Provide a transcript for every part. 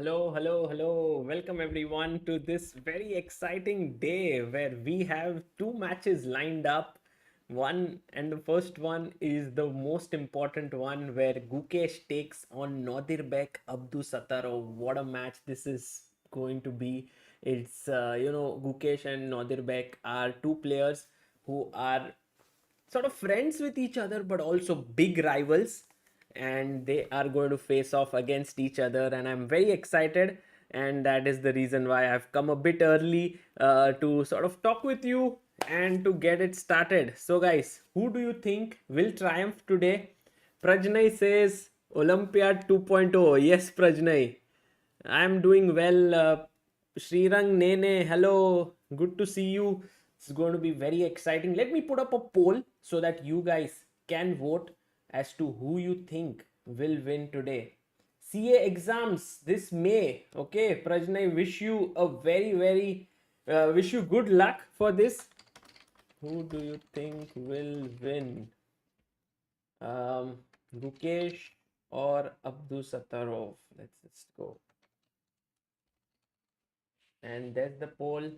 Hello, hello, hello. Welcome everyone to this very exciting day where we have two matches lined up. One and the first one is the most important one where Gukesh takes on Nodirbek Abdusattorov. What a match this is going to be. It's Gukesh and Nodirbek are two players who are sort of friends with each other but also big rivals, and they are going to face off against each other, and I'm very excited, and that is the reason why I've come a bit early to sort of talk with you and to get it started. So guys, who do you think will triumph today? Prajnay says Olympiad 2.0. Yes, Prajnay, I'm doing well. Srirang Nene, hello, good to see you. It's going to be very exciting. Let me put up a poll so that you guys can vote as to who you think will win today. CA exams this May. Okay, Prajnay, wish you a wish you good luck for this. Who do you think will win? Gukesh or Abdusattorov? Let's go. And there's the poll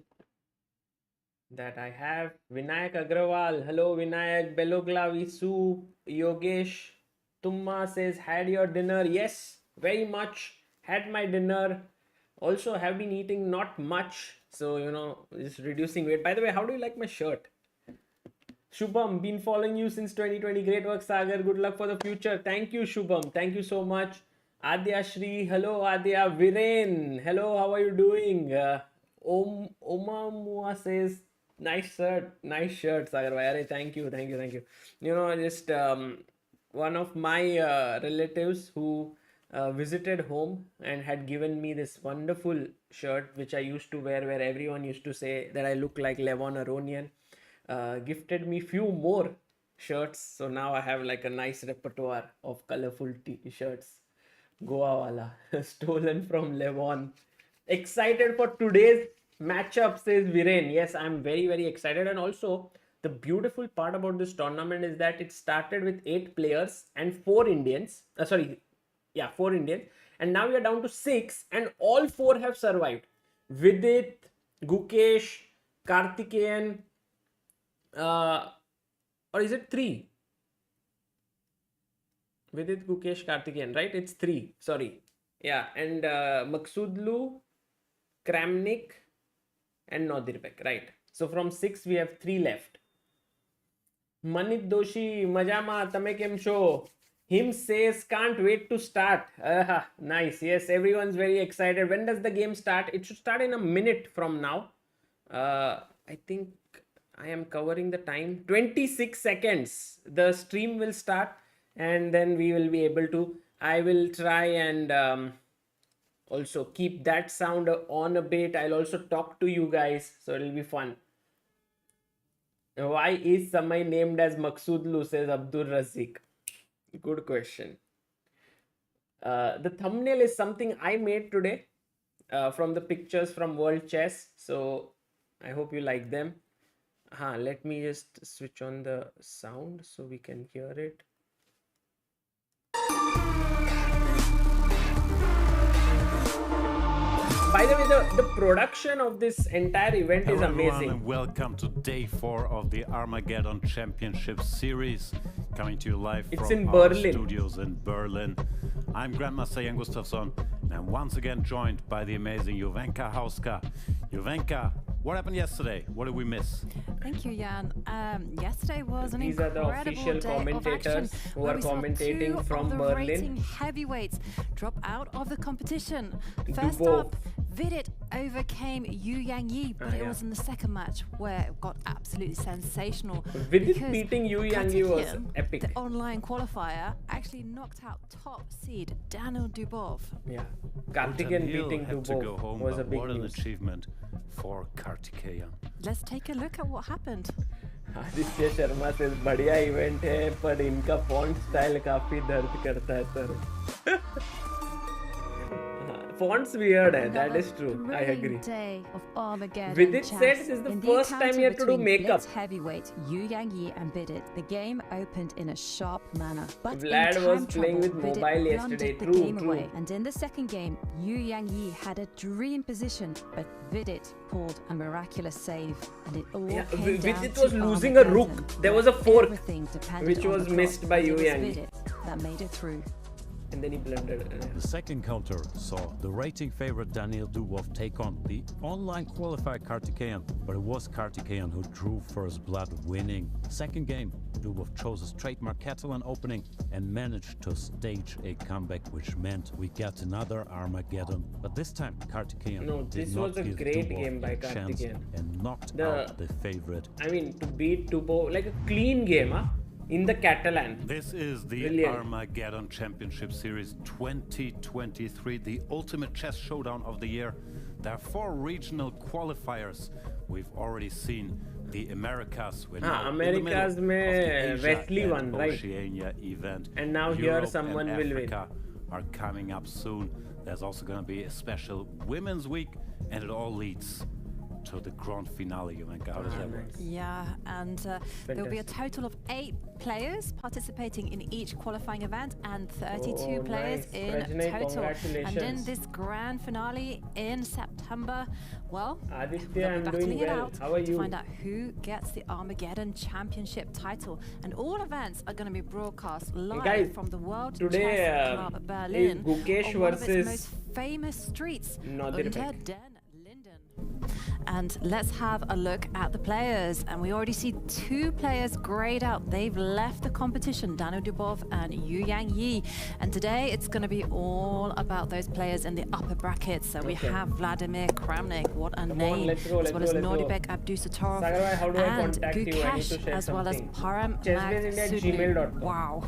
that I have. Vinayak Agrawal, hello Vinayak. Beloglavi Soup, Yogesh Tumma says, had your dinner? Yes, very much. Had my dinner. Also have been eating not much, so just reducing weight. By the way, how do you like my shirt? Shubham, been following you since 2020. Great work, Sagar. Good luck for the future. Thank you, Shubham. Thank you so much. Adya Shri, hello Adya. Viren, hello, how are you doing? Oma Mua says, nice shirt, Sagar Bhai. Thank you. Just one of my relatives who visited home and had given me this wonderful shirt, which I used to wear, where everyone used to say that I look like Levon Aronian. Gifted me few more shirts, so now I have like a nice repertoire of colorful t-shirts. Goa wala, stolen from Levon. Excited for today's matchup, says Viren. Yes, I'm very excited. And also, the beautiful part about this tournament is that it started with 8 players and 4 Indians. 4 Indians. And now we are down to 6, and all 4 have survived. Vidit, Gukesh, Karthikeyan, or is it 3? Vidit, Gukesh, Karthikeyan, right? It's 3. Sorry. Yeah, and Maghsoodloo, Kramnik, and Nodirbek, right? So from 6, we have 3 left. Manit Doshi, Majama, Tame kem cho? Him says, can't wait to start. Nice. Yes, everyone's very excited. When does the game start? It should start in a minute from now. I think I am covering the time. 26 seconds. The stream will start, and then we will be able to. I will try and also keep that sound on a bit. I'll also talk to you guys, so it'll be fun. Why is Samay named as Maghsoodloo, says Abdul Razik. Good question. The thumbnail is something I made today from the pictures from World Chess, so I hope you like them. Let me just switch on the sound so we can hear it. By the way, the production of this entire event is amazing. Everyone, and welcome to day 4 of the Armageddon Championship Series, coming to you live from our studios in Berlin. I'm Grandmaster Jan Gustafsson, and I'm once again joined by the amazing Jovanka Hauska. Jovanka, what happened yesterday? What did we miss? Thank you, Jan. Yesterday was an These are the official commentators who are commentating from Berlin. Rating heavyweights drop out of the competition. First up, Vidit overcame Yu Yang Yi, but it was in the second match where it got absolutely sensational. Vidit beating Yu Yang Yi was epic. The online qualifier actually knocked out top seed Daniel Dubov. Yeah, Karthikeyan beating Dubov was a big What an achievement for Karthikeyan. Let's take a look at what happened. Aditya Sharma से बढ़िया event है, पर इनका font style काफी दर्द करता है sir. font's weird. That is true. I agree. Day of Armageddon Vidit said chess. this is the In first time he had to do between makeup. Blitz heavyweight Yu Yangyi and Vidit, the game opened in a sharp manner. But Vlad in was time playing with trouble, mobile Vidit yesterday. blundered the True, game true. away. And in the second game, Yu Yangyi had a dream position, but Vidit pulled a miraculous save, and it all came down Vidit to was losing a rook. Armageddon, There was a where fork, everything depended which on was the missed clock, by and it Yu was Yangyi. Vidit that made it through. And then he blundered. The second counter saw the rating favorite Daniel Dubov take on the online qualifier Kartikeyan, but it was Kartikeyan who drew first blood, winning. Second game, Dubov chose his trademark Catalan opening and managed to stage a comeback, which meant we got another Armageddon. But this time, Kartikeyan this was a great game by Kartikeyan and knocked out the favorite. I mean, to beat Dubov, like a clean game, huh? In the Catalan. This is the Brilliant. Armageddon Championship Series 2023, the ultimate chess showdown of the year. There are 4 regional qualifiers. We've already seen the Americas. We're now Americas in the middle of the Asia Wesley and won, right? Oceania event. And now here Europe someone and will win. Africa are coming up soon. There's also going to be a special Women's Week, and it all leads to the grand finale. How does that work? Yeah, and there will be a total of 8 players participating in each qualifying event and 32 players nice. in Prajna, total. congratulations. And in this grand finale in September, well, Aditya, we'll I'm be doing battling it well. out How are to you? find out who gets the Armageddon Championship title. And all events are going to be broadcast live guys, from the World today, Chess Club Berlin is Gukesh on one of its versus most famous streets, Nadir Unter Beck. den Linden. And let's have a look at the players. And we already see 2 players grayed out. They've left the competition, Daniel Dubov and Yu Yangyi. And today it's going to be all about those players in the upper brackets. So we have Vladimir Kramnik, what a name, let's go, as well as Nordibek Abdusattorov Sagar, how do I and contact you? I need to Gukesh, share as well as something. Param chessbaseindia@gmail.com. Wow.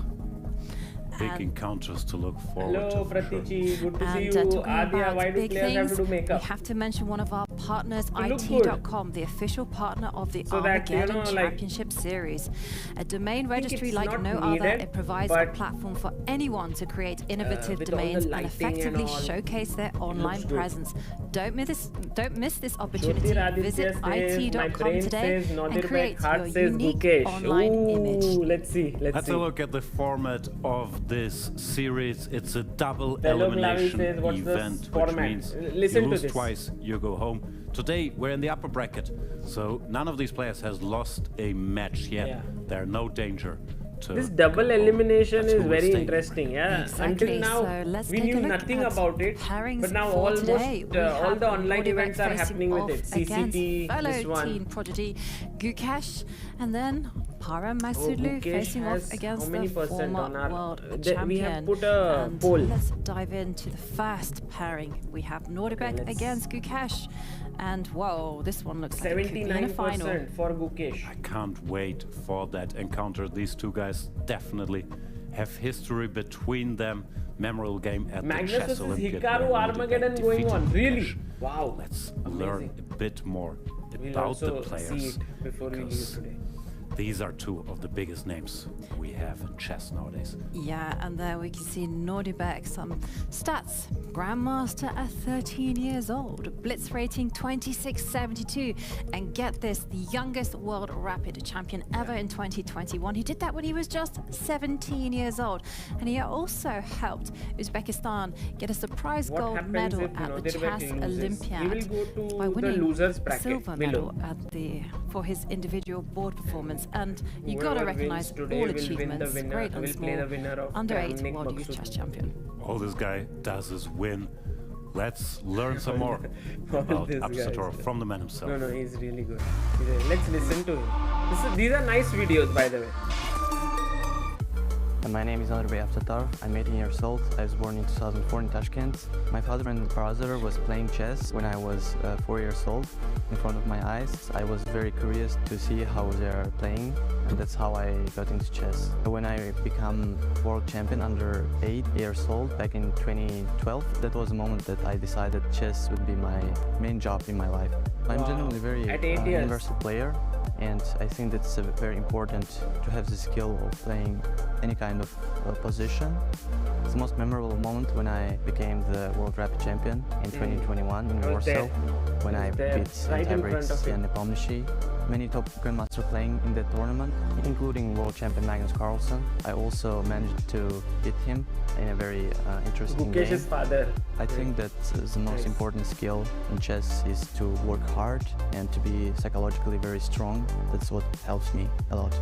Big encounters to look forward Hello, to. For sure. Pratichi. Good to see And you. talking Adya, about why do big players have to do things, makeup? we have to mention one of our partners, You look good. IT.com, the official partner of the So that, Armageddon like, Championship Series. A domain registry it's like not no other. needed, It provides a but, platform for anyone to create innovative with all the domains and lighting and effectively all, showcase their online good. presence. Don't miss this opportunity. Jyotir Aditya Visit says, my IT.com brain today says, and Nadir create Beck, heart your says unique Gukesh. online image. Let's see. Let's have a look at the format of this series. It's a double Fellow elimination Glavi says, what's the event, which format? means Listen you to lose this. twice, you go home. Today we're in the upper bracket, so none of these players has lost a match yet. Yeah. There's no danger to This double go home. elimination That's is who will very stay. interesting. Yeah, Exactly. until now So let's we take a knew look nothing at about it, pairings but now for almost today. We all have the online Nordibek events are facing happening with off it. CCT, against this fellow one. teen prodigy Gukesh, and then Maghsoodloo Gukesh facing off has against how many the percent former on our- world we have champion. put a And poll. let's dive into the first pairing. We have Nordibek let's- against Gukesh, and whoa, this one looks like it could be in a final. 79% for Gukesh. I can't wait for that encounter. These two guys definitely have history between them. Memorable game at Magnus the Chess versus Olympiad. Hikaru where Nordibek Armageddon going defeated on. Really? Gukesh. Wow. Let's Amazing. learn a bit more We'll about the also see players. it before we leave because today. These are two of the biggest names we have in chess nowadays. Yeah, and there we can see Nordibek, some stats. Grandmaster at 13 years old, blitz rating 2672, and get this, the youngest world rapid champion ever in 2021. He did that when he was just 17 years old, and he also helped Uzbekistan get a surprise What gold happens medal if at the Nordibek Chess loses? Olympiad He will go to by the winning losers a bracket silver below. medal at for his individual board performance. And you got to Whoever recognize wins today all will win the achievements, winner- great and will play the winner small, of under 8 Kramnik world youth chess Maghsoodloo. champion. All this guy does is win. Let's learn some more about this guy is Abdusattorov good. from the man himself. No, he's really good. Let's listen to him. These are nice videos, by the way. My name is Abdusattorov. I'm 18 years old. I was born in 2004 in Tashkent. My father and brother was playing chess when I was 4 years old in front of my eyes. I was very curious to see how they are playing, and that's how I got into chess. When I became world champion under 8 years old back in 2012, that was the moment that I decided chess would be my main job in my life. I'm generally very At 8 years. universal player. And I think that's very important to have the skill of playing any kind of position. It's the most memorable moment when I became the World Rapid Champion in 2021 in Warsaw, when I beat Tabrix and Nepomniachtchi. Many top grandmasters playing in that tournament, including world champion Magnus Carlsen. I also managed to beat him in a very interesting game. Gukesh's father. I think that the most important skill in chess is to work hard and to be psychologically very strong. That's what helps me a lot.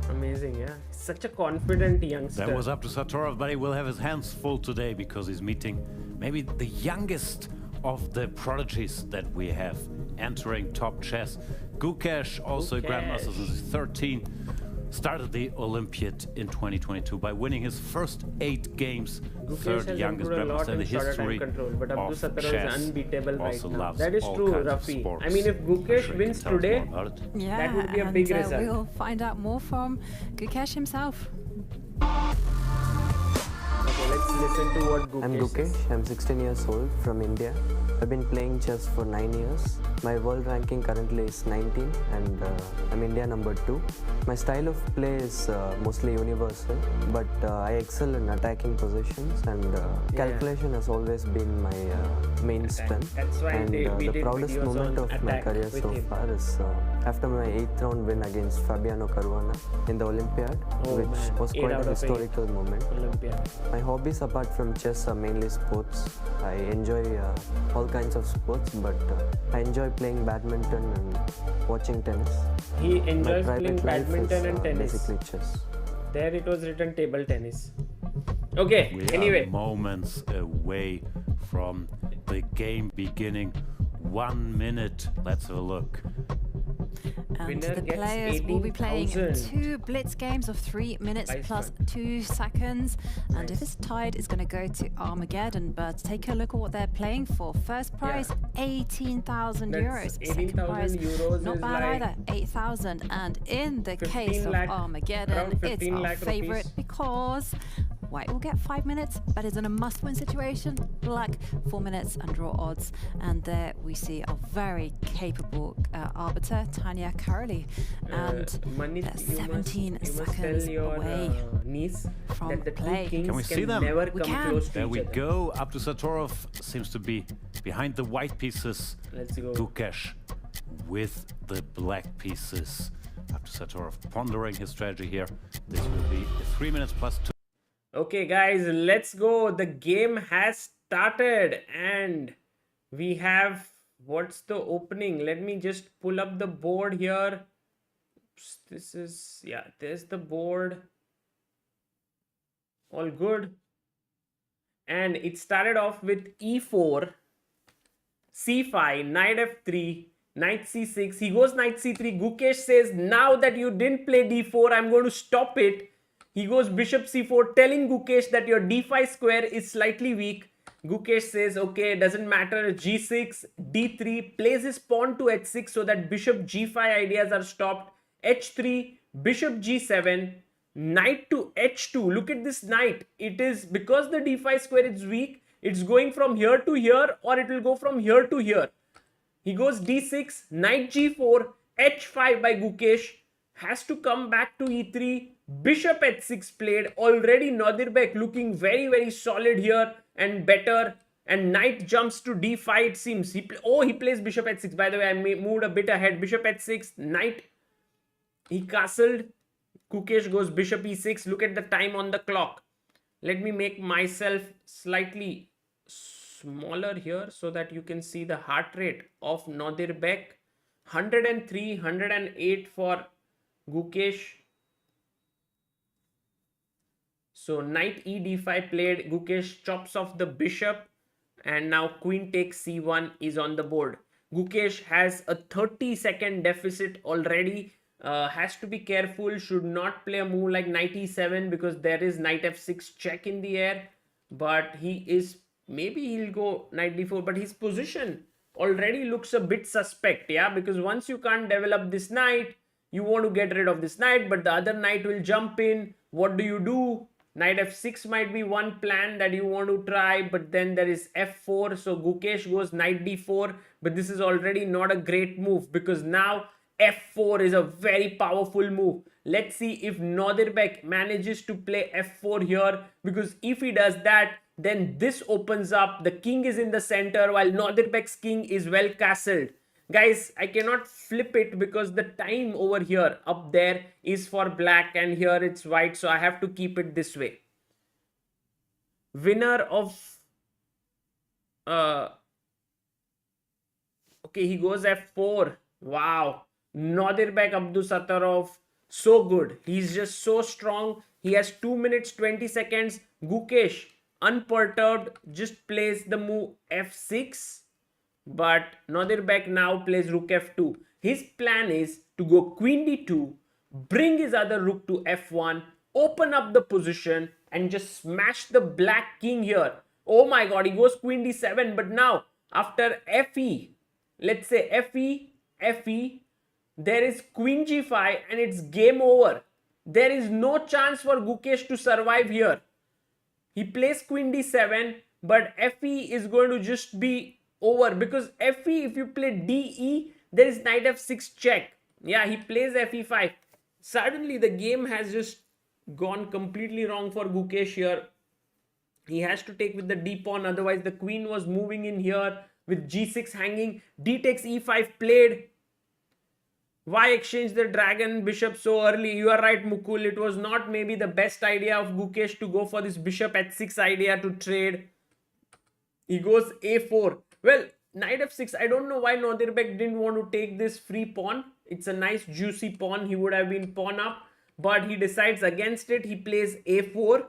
Amazing, yeah. Such a confident youngster. That was Abdusattorov, but he will have his hands full today because he's meeting maybe the youngest of the prodigies that we have entering top chess. Gukesh, also a grandmaster since 13, started the Olympiad in 2022 by winning his first 8 games, third youngest grandmaster in the history but of Abdusattorov chess. is unbeatable Also right now. loves That is all true, kinds of Rafi. sports. I mean, if Gukesh Sure, wins tell us today, more about it. Yeah, that would be a big result. We'll find out more from Gukesh himself. Okay, let's listen to what Gukesh I'm Gukesh. says. I'm 16 years old from India. I've been playing chess for 9 years. My world ranking currently is 19 and I'm India number 2. My style of play is mostly universal, but I excel in attacking positions and calculation has always been my main strength. That's why And we the did proudest videos moment on of my attack career with so him. far is after my 8th round win against Fabiano Caruana in the Olympiad, Oh, which man. was 8 quite out a of 8. historical moment. Olympiad. My hobbies apart from chess are mainly sports. I enjoy all kinds of sports, but I enjoy playing badminton and watching tennis. He My enjoys private playing life badminton is and tennis. basically chess. There it was written table tennis. Okay, We anyway. are moments away from the game beginning. 1 minute. Let's have a look. And Winner the gets players will be playing 18,000. 2 blitz games of 3 minutes Nice plus one. 2 seconds. And if Nice. it's tied, it's going to go to Armageddon. But take a look at what they're playing for. First prize, 18,000 That's euros. Second 18,000 prize, euros not is bad like either, 8,000. And in the 15 case of lakh, Armageddon, around it's 15 our lakh favorite rupees. because White will get 5 minutes, but is in a must-win situation. Black 4 minutes and draw odds. And there we see a very capable arbiter, Tanya Karoli. And Manit, they're 17 you must seconds tell your away niece from that the play. two kings Can we see them? never We come can. close to There each we other. go. Abdusattorov seems to be behind the white pieces. Let's go. Gukesh with the black pieces. Abdusattorov pondering his strategy here. This will be 3 minutes plus 2. Okay, guys, let's go. The game has started and we have, what's the opening? Let me just pull up the board here. Oops, this is, yeah, there's the board. All good. And it started off with e4, c5, knight f3, knight c6. He goes knight c3. Gukesh says, now that you didn't play d4, I'm going to stop it. He goes bishop c4, telling Gukesh that your d5 square is slightly weak. Gukesh says, okay, doesn't matter. g6, d3, plays his pawn to h6 so that bishop g5 ideas are stopped. h3, bishop g7, knight to h2. Look at this knight. It is because the d5 square is weak, it's going from here to here or it will go from here to here. He goes d6, knight g4, h5 by Gukesh. Has to come back to e3. Bishop h6 played. Already Nadirbek looking very, very solid here and better. And knight jumps to d5 it seems. He plays bishop h6. By the way, I moved a bit ahead. Bishop h6, knight. He castled. Gukesh goes bishop e6. Look at the time on the clock. Let me make myself slightly smaller here so that you can see the heart rate of Nadirbek. 103, 108 for Gukesh. So knight e d5 played. Gukesh chops off the bishop and now queen takes c1 is on the board. Gukesh has a 30-second deficit already. Has to be careful. Should not play a move like knight e7 because there is knight f6 check in the air. But he is, maybe he'll go knight d4, but his position already looks a bit suspect, yeah, because once you can't develop this knight, you want to get rid of this knight, but the other knight will jump in. What do? Knight f6 might be one plan that you want to try, but then there is f4. So Gukesh goes knight d4, but this is already not a great move because now f4 is a very powerful move. Let's see if Nodirbek manages to play f4 here, because if he does that, then this opens up. The king is in the center while Nodirbek's king is well castled. Guys, I cannot flip it because the time over here up there is for black and here it's white, so I have to keep it this way. Winner of okay, he goes f4. Wow. Nodirbek Abdusattorov, so good. He's just so strong. He has 2 minutes 20 seconds. Gukesh, unperturbed, just plays the move f6. But Nodirbek now plays rook f2. His plan is to go queen d2, bring his other rook to f1, open up the position and just smash the black king here. Oh my god, he goes queen d7, but now after fe, let's say fe, there is queen g5 and it's game over. There is no chance for Gukesh to survive here. He plays queen d7, but fe is going to just be over, because fe, if you play de, there is knight f6 check. Yeah, he plays fe5. Suddenly the game has just gone completely wrong for Gukesh here. He has to take with the d pawn, otherwise the queen was moving in here with g6 hanging. D takes e5 played. Why exchange the dragon bishop so early? You are right, Mukul. It was not maybe the best idea of Gukesh to go for this bishop h6 idea to trade. He goes a4. Well, knight f6. I don't know why Nodirbek didn't want to take this free pawn. It's a nice juicy pawn. He would have been pawn up. But he decides against it. He plays a4.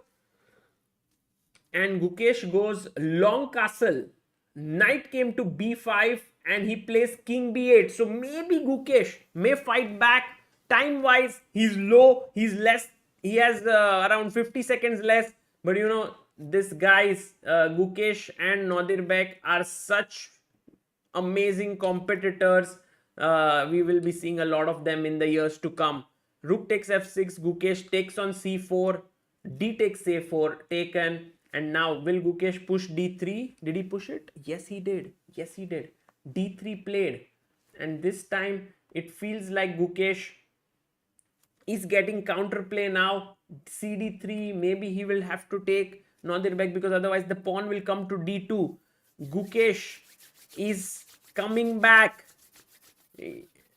And Gukesh goes long castle. Knight came to b5. And he plays king b8. So maybe Gukesh may fight back. Time-wise, he's low. He's less. He has around 50 seconds less. But you know, this guys, Gukesh and Nodirbek are such amazing competitors. We will be seeing a lot of them in the years to come. Rook takes f6. Gukesh takes on c4. D takes a4. Taken. And now, will Gukesh push d3? Did he push it? Yes, he did. Yes, he did. d3 played. And this time, it feels like Gukesh is getting counterplay now. cd3. Maybe he will have to take Nodirbek, because otherwise the pawn will come to d2. Gukesh is coming back.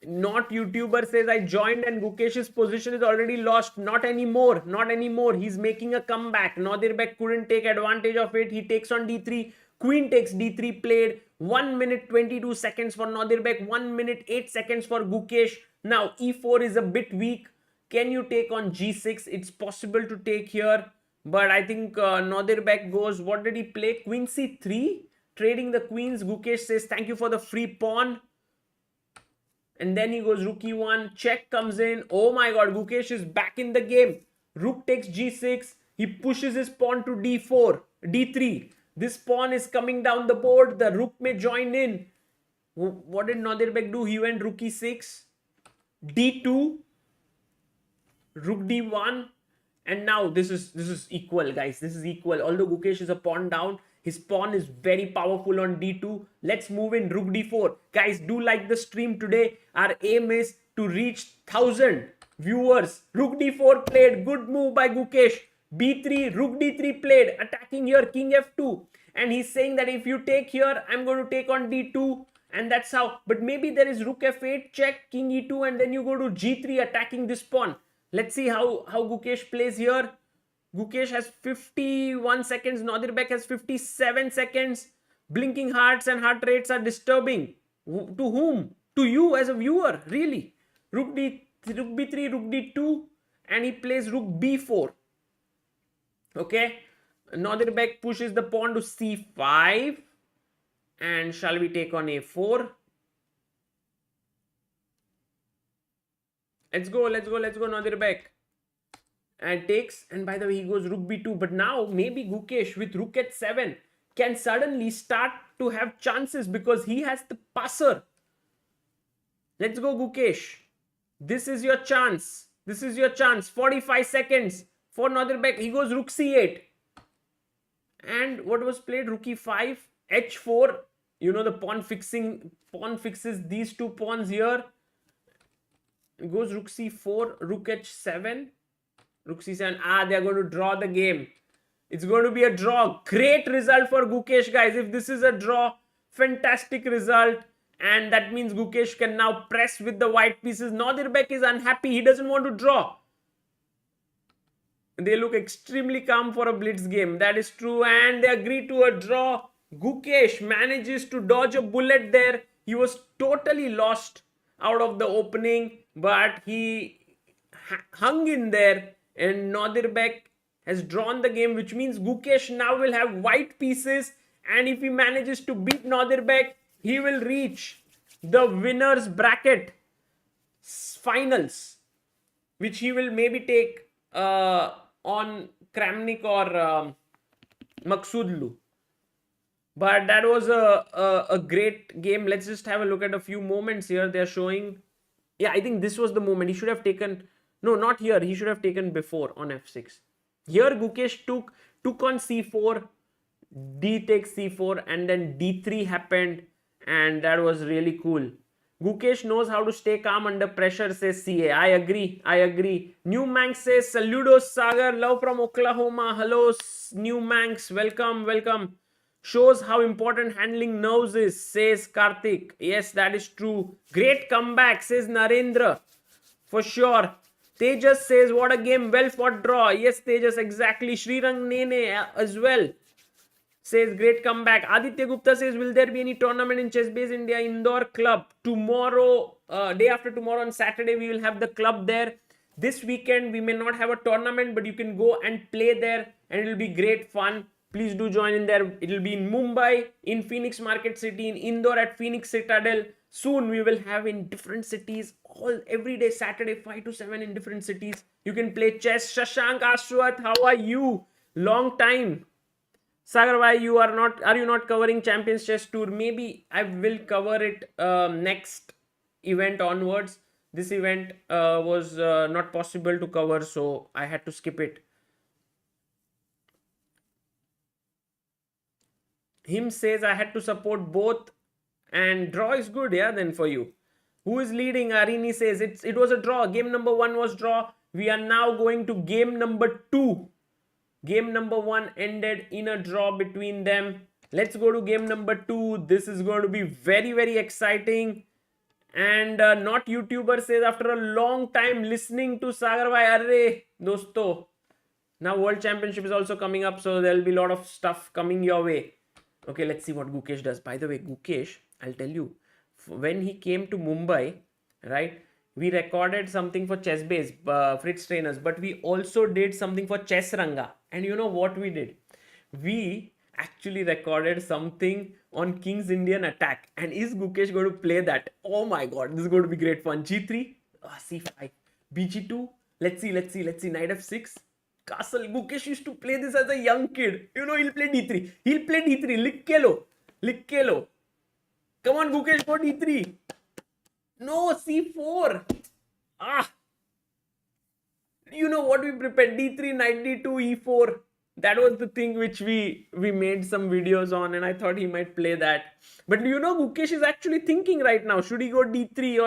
Not YouTuber says I joined and Gukesh's position is already lost. Not anymore. Not anymore. He's making a comeback. Nodirbek couldn't take advantage of it. He takes on d3. Queen takes d3 played. 1 minute 22 seconds for Nodirbek. 1 minute 8 seconds for Gukesh. Now e4 is a bit weak. Can you take on g6? It's possible to take here. But I think Nodirbek goes, what did he play? Queen c3. Trading the queens. Gukesh says thank you for the free pawn. And then he goes rook e1. Check comes in. Oh my god, Gukesh is back in the game. Rook takes g6. He pushes his pawn to d4. d3. This pawn is coming down the board. The rook may join in. What did Nodirbek do? He went rook e6. d2. Rook d1. And now this is equal, guys. This is equal. Although Gukesh is a pawn down, his pawn is very powerful on d2. Let's move in rook d4. Guys, do like the stream today. Our aim is to reach 1000 viewers. Rook d4 played. Good move by Gukesh. b3, rook d3 played. Attacking here, king f2. And he's saying that if you take here, I'm going to take on d2. And that's how. But maybe there is rook f8, check, king e2. And then you go to g3 attacking this pawn. Let's see how Gukesh plays here. Gukesh has 51 seconds. Nodirbek has 57 seconds. Blinking hearts and heart rates are disturbing. To whom? To you as a viewer, really. Rook b3, rook d2. And he plays rook b4. Okay. Nodirbek pushes the pawn to c5. And shall we take on a4? Let's go, Nodirbek. And takes, and by the way, he goes rook b2. But now, maybe Gukesh with rook h7 can suddenly start to have chances because he has the passer. Let's go, Gukesh. This is your chance. This is your chance. 45 seconds for Nodirbek. He goes rook c8. And what was played? Rook e5, h4. You know, the pawn fixes these two pawns here. Goes rook c4, rook h7, rook c7. They are going to draw the game. It's going to be a draw. Great result for Gukesh, guys. If this is a draw, fantastic result. And that means Gukesh can now press with the white pieces. Nodirbek is unhappy. He doesn't want to draw. They look extremely calm for a blitz game. That is true. And they agree to a draw. Gukesh manages to dodge a bullet there. He was totally lost out of the opening, but he hung in there. And Nodirbek has drawn the game, which means Gukesh now will have white pieces. And if he manages to beat Nodirbek, he will reach the winner's bracket finals, which he will maybe take on Kramnik or Maghsoodloo. But that was a great game. Let's just have a look at a few moments here. They're showing. Yeah, I think this was the moment. He should have taken. No, not here. He should have taken before on f6. Here Gukesh took on c4. D takes c4 and then d3 happened. And that was really cool. Gukesh knows how to stay calm under pressure, says CA. I agree. New Manx says, Saludos Sagar, love from Oklahoma. Hello, New Manx. Welcome. Shows how important handling nerves is, says Karthik. Yes, that is true. Great comeback, says Narendra. For sure. Tejas says, what a game, well fought draw. Yes, Tejas, exactly. Srirang Nene as well says, great comeback. Aditya Gupta says, will there be any tournament in Chessbase India Indoor Club? Tomorrow, day after tomorrow on Saturday, we will have the club there. This weekend, we may not have a tournament, but you can go and play there and it will be great fun. Please do join in there. It will be in Mumbai, in Phoenix Market City, in Indore at Phoenix Citadel. Soon we will have in different cities, every day, Saturday, 5 to 7 in different cities. You can play chess. Shashank Ashwath, how are you? Long time. Sagar, why are you not covering Champions Chess Tour? Maybe I will cover it next event onwards. This event was not possible to cover, so I had to skip it. Him says I had to support both and draw is good, yeah, then for you. Who is leading? Arini says it was a draw. Game number 1 was draw. We are now going to game number 2. Game number 1 ended in a draw between them. Let's go to game number 2. This is going to be very, very exciting. And not YouTuber says after a long time listening to Sagar bhai, arre dosto. Now World Championship is also coming up, so there will be a lot of stuff coming your way. Okay, let's see what Gukesh does. By the way, Gukesh, I'll tell you, when he came to Mumbai, right, we recorded something for Chessbase, Fritz Trainers, but we also did something for Chess Ranga. And you know what we did? We actually recorded something on King's Indian Attack. And is Gukesh going to play that? Oh my god, this is going to be great fun. G3, C5, BG2, let's see, knight F6. Castle. Gukesh used to play this as a young kid. You know, he'll play D3. Lick Kelo. Come on, Gukesh, go D3. No, C4. You know what we prepared? D3, knight D2, E4. That was the thing which we made some videos on, and I thought he might play that. But you know, Gukesh is actually thinking right now, should he go D3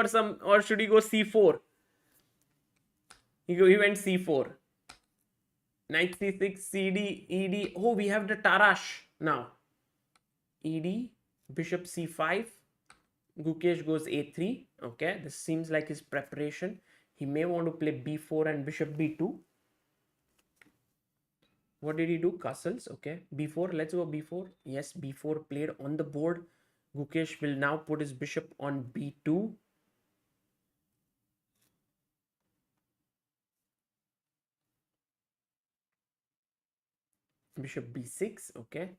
or should he go C4? He went C4. Knight C6, CD, ED. Oh, we have the Tarash now. ED, bishop C5. Gukesh goes A3. Okay, this seems like his preparation. He may want to play B4 and bishop B2. What did he do? Castles. Okay, B4. Let's go B4. Yes, B4 played on the board. Gukesh will now put his bishop on B2. Bishop B6. Okay,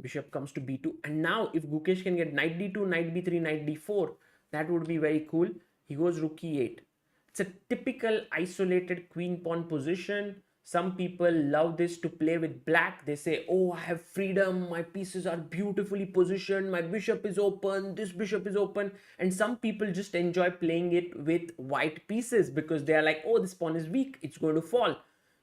bishop comes to B2. And now if Gukesh can get knight D2, knight B3, knight D4, that would be very cool. He goes rook E8. It's a typical isolated queen pawn position. Some people love this to play with black. They say, oh, I have freedom. My pieces are beautifully positioned. My bishop is open. This bishop is open. And some people just enjoy playing it with white pieces because they are like, oh, this pawn is weak. It's going to fall.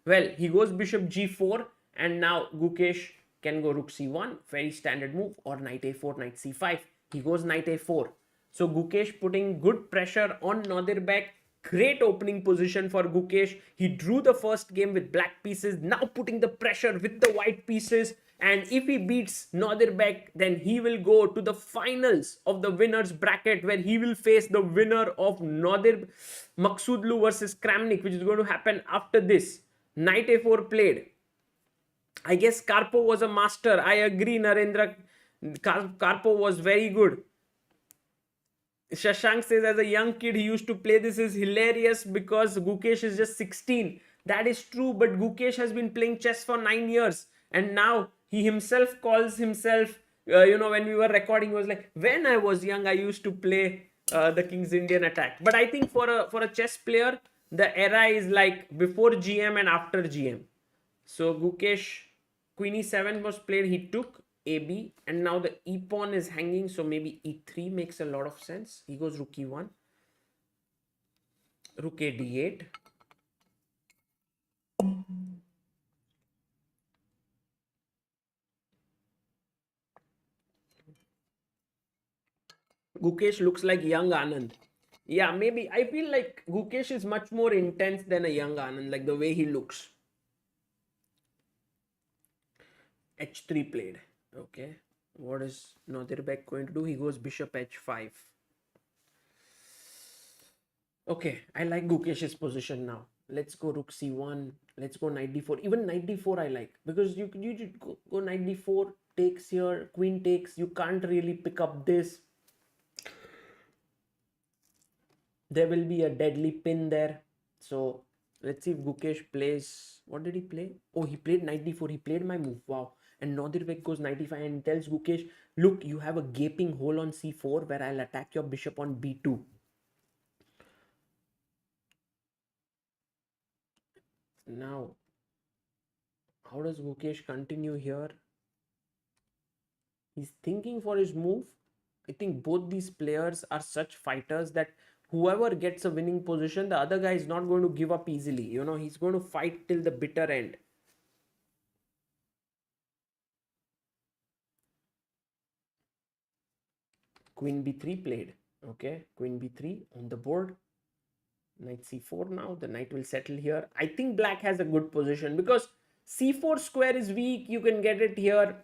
Well, he goes bishop G4. And now Gukesh can go rook C1. Very standard move. Or knight A4, knight C5. He goes knight A4. So Gukesh putting good pressure on Nodirbek. Great opening position for Gukesh. He drew the first game with black pieces, now putting the pressure with the white pieces. And if he beats Nodirbek, then he will go to the finals of the winners bracket, where he will face the winner of Maghsoodloo versus Kramnik, which is going to happen after this. Knight a4 played. I guess Karpov was a master. I agree, Narendra. Karpov was very good. Shashank says, as a young kid, he used to play. This is hilarious because Gukesh is just 16. That is true, but Gukesh has been playing chess for 9 years. And now he himself calls himself, when we were recording, he was like, when I was young, I used to play the King's Indian attack. But I think for a chess player, the era is like before GM and after GM. So Gukesh, Queen e7 was played. He took AB, and now the e pawn is hanging, so maybe e3 makes a lot of sense. He goes rook e1, rook a d8, Gukesh looks like young Anand. Yeah, maybe. I feel like Gukesh is much more intense than a young Anand, like the way he looks. h3 played. Okay, what is Nodirbek going to do? He goes bishop h5. Okay, I like Gukesh's position now. Let's go rook c1. Let's go knight d4. Even knight d4 I like, because you go knight d4, takes here, queen takes. You can't really pick up this. There will be a deadly pin there. So let's see if Gukesh plays. What did he play? Oh, he played knight d4. He played my move. Wow. And Nodirbek goes knight e5 and tells Gukesh, look, you have a gaping hole on c4 where I'll attack your bishop on b2. Now, how does Gukesh continue here? He's thinking for his move. I think both these players are such fighters that whoever gets a winning position, the other guy is not going to give up easily. He's going to fight till the bitter end. Queen b3 played. Okay, queen b3 on the board. Knight c4 now. The knight will settle here. I think black has a good position because c4 square is weak. You can get it here.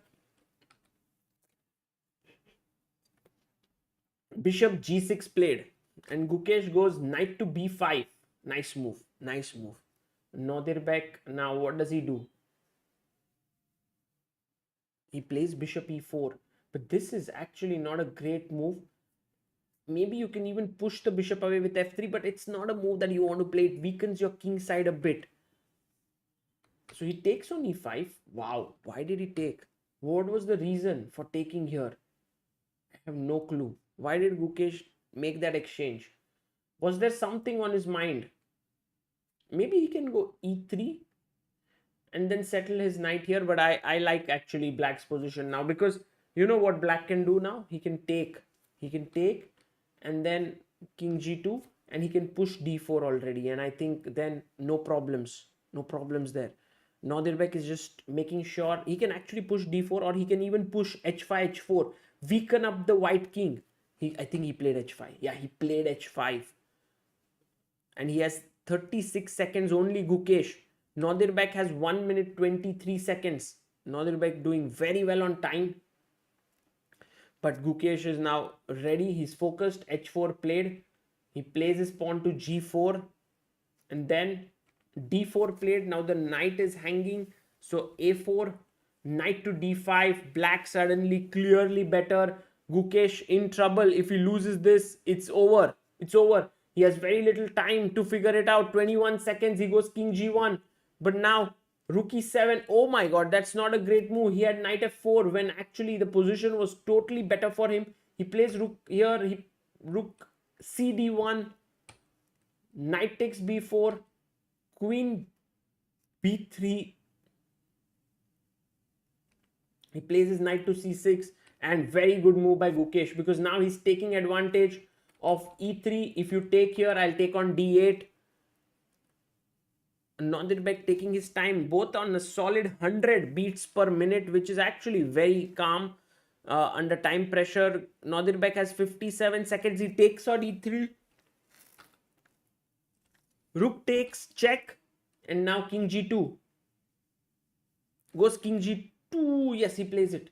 Bishop g6 played. And Gukesh goes knight to b5. Nice move. Nice move. Nodirbek. Now what does he do? He plays bishop e4. But this is actually not a great move. Maybe you can even push the bishop away with f3, but it's not a move that you want to play. It weakens your king side a bit. So he takes on e5. Wow, why did he take? What was the reason for taking here? I have no clue. Why did Gukesh make that exchange? Was there something on his mind? Maybe he can go e3 and then settle his knight here. But I like actually black's position now, because you know what black can do now? He can take. He can take and then king g2, and he can push d4 already. And I think then no problems. No problems there. Nodirbek is just making sure he can actually push d4, or he can even push h5, h4. Weaken up the white king. I think he played h5. Yeah, he played h5. And he has 36 seconds only, Gukesh. Nodirbek has 1 minute 23 seconds. Nodirbek doing very well on time. But Gukesh is now ready. He's focused. h4 played. He plays his pawn to g4. And then d4 played. Now the knight is hanging. So a4, knight to d5. Black suddenly clearly better. Gukesh in trouble. If he loses this, it's over. It's over. He has very little time to figure it out. 21 seconds. He goes king g1. But now rook e7. Oh my god, that's not a great move. He had knight f4 when actually the position was totally better for him. He plays rook here. Rook cd1. Knight takes b4. Queen b3. He plays his knight to c6. And very good move by Gukesh, because now he's taking advantage of e3. If you take here, I'll take on d8. Nodirbek taking his time, both on a solid 100 beats per minute, which is actually very calm under time pressure. Nodirbek has 57 seconds. He takes on e3. Rook takes, check, and now king g2. Goes king g2. Yes, he plays it.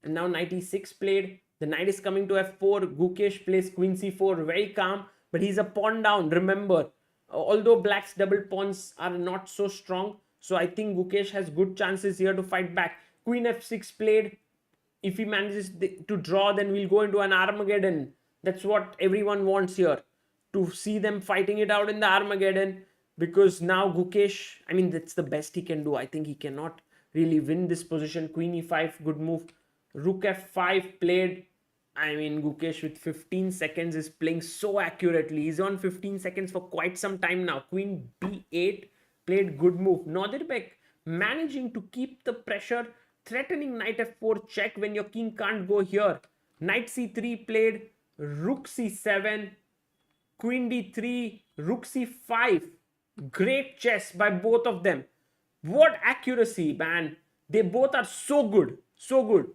And now knight e6 played. The knight is coming to f4. Gukesh plays queen c4. Very calm, but he's a pawn down. Remember, although black's double pawns are not so strong, so I think Gukesh has good chances here to fight back. Queen f6 played. If he manages to draw, then we'll go into an Armageddon. That's what everyone wants here, to see them fighting it out in the Armageddon, because now Gukesh, I mean, that's the best he can do. I think he cannot really win this position. Queen e5, good move. Rook f5 played. I mean, Gukesh with 15 seconds is playing so accurately. He's on 15 seconds for quite some time now. Queen b8 played, good move. Nodirbek managing to keep the pressure, threatening knight f4 check when your king can't go here. Knight c3 played. Rook c7. Queen d3. Rook c5. Great chess by both of them. What accuracy, man. They both are so good. So good.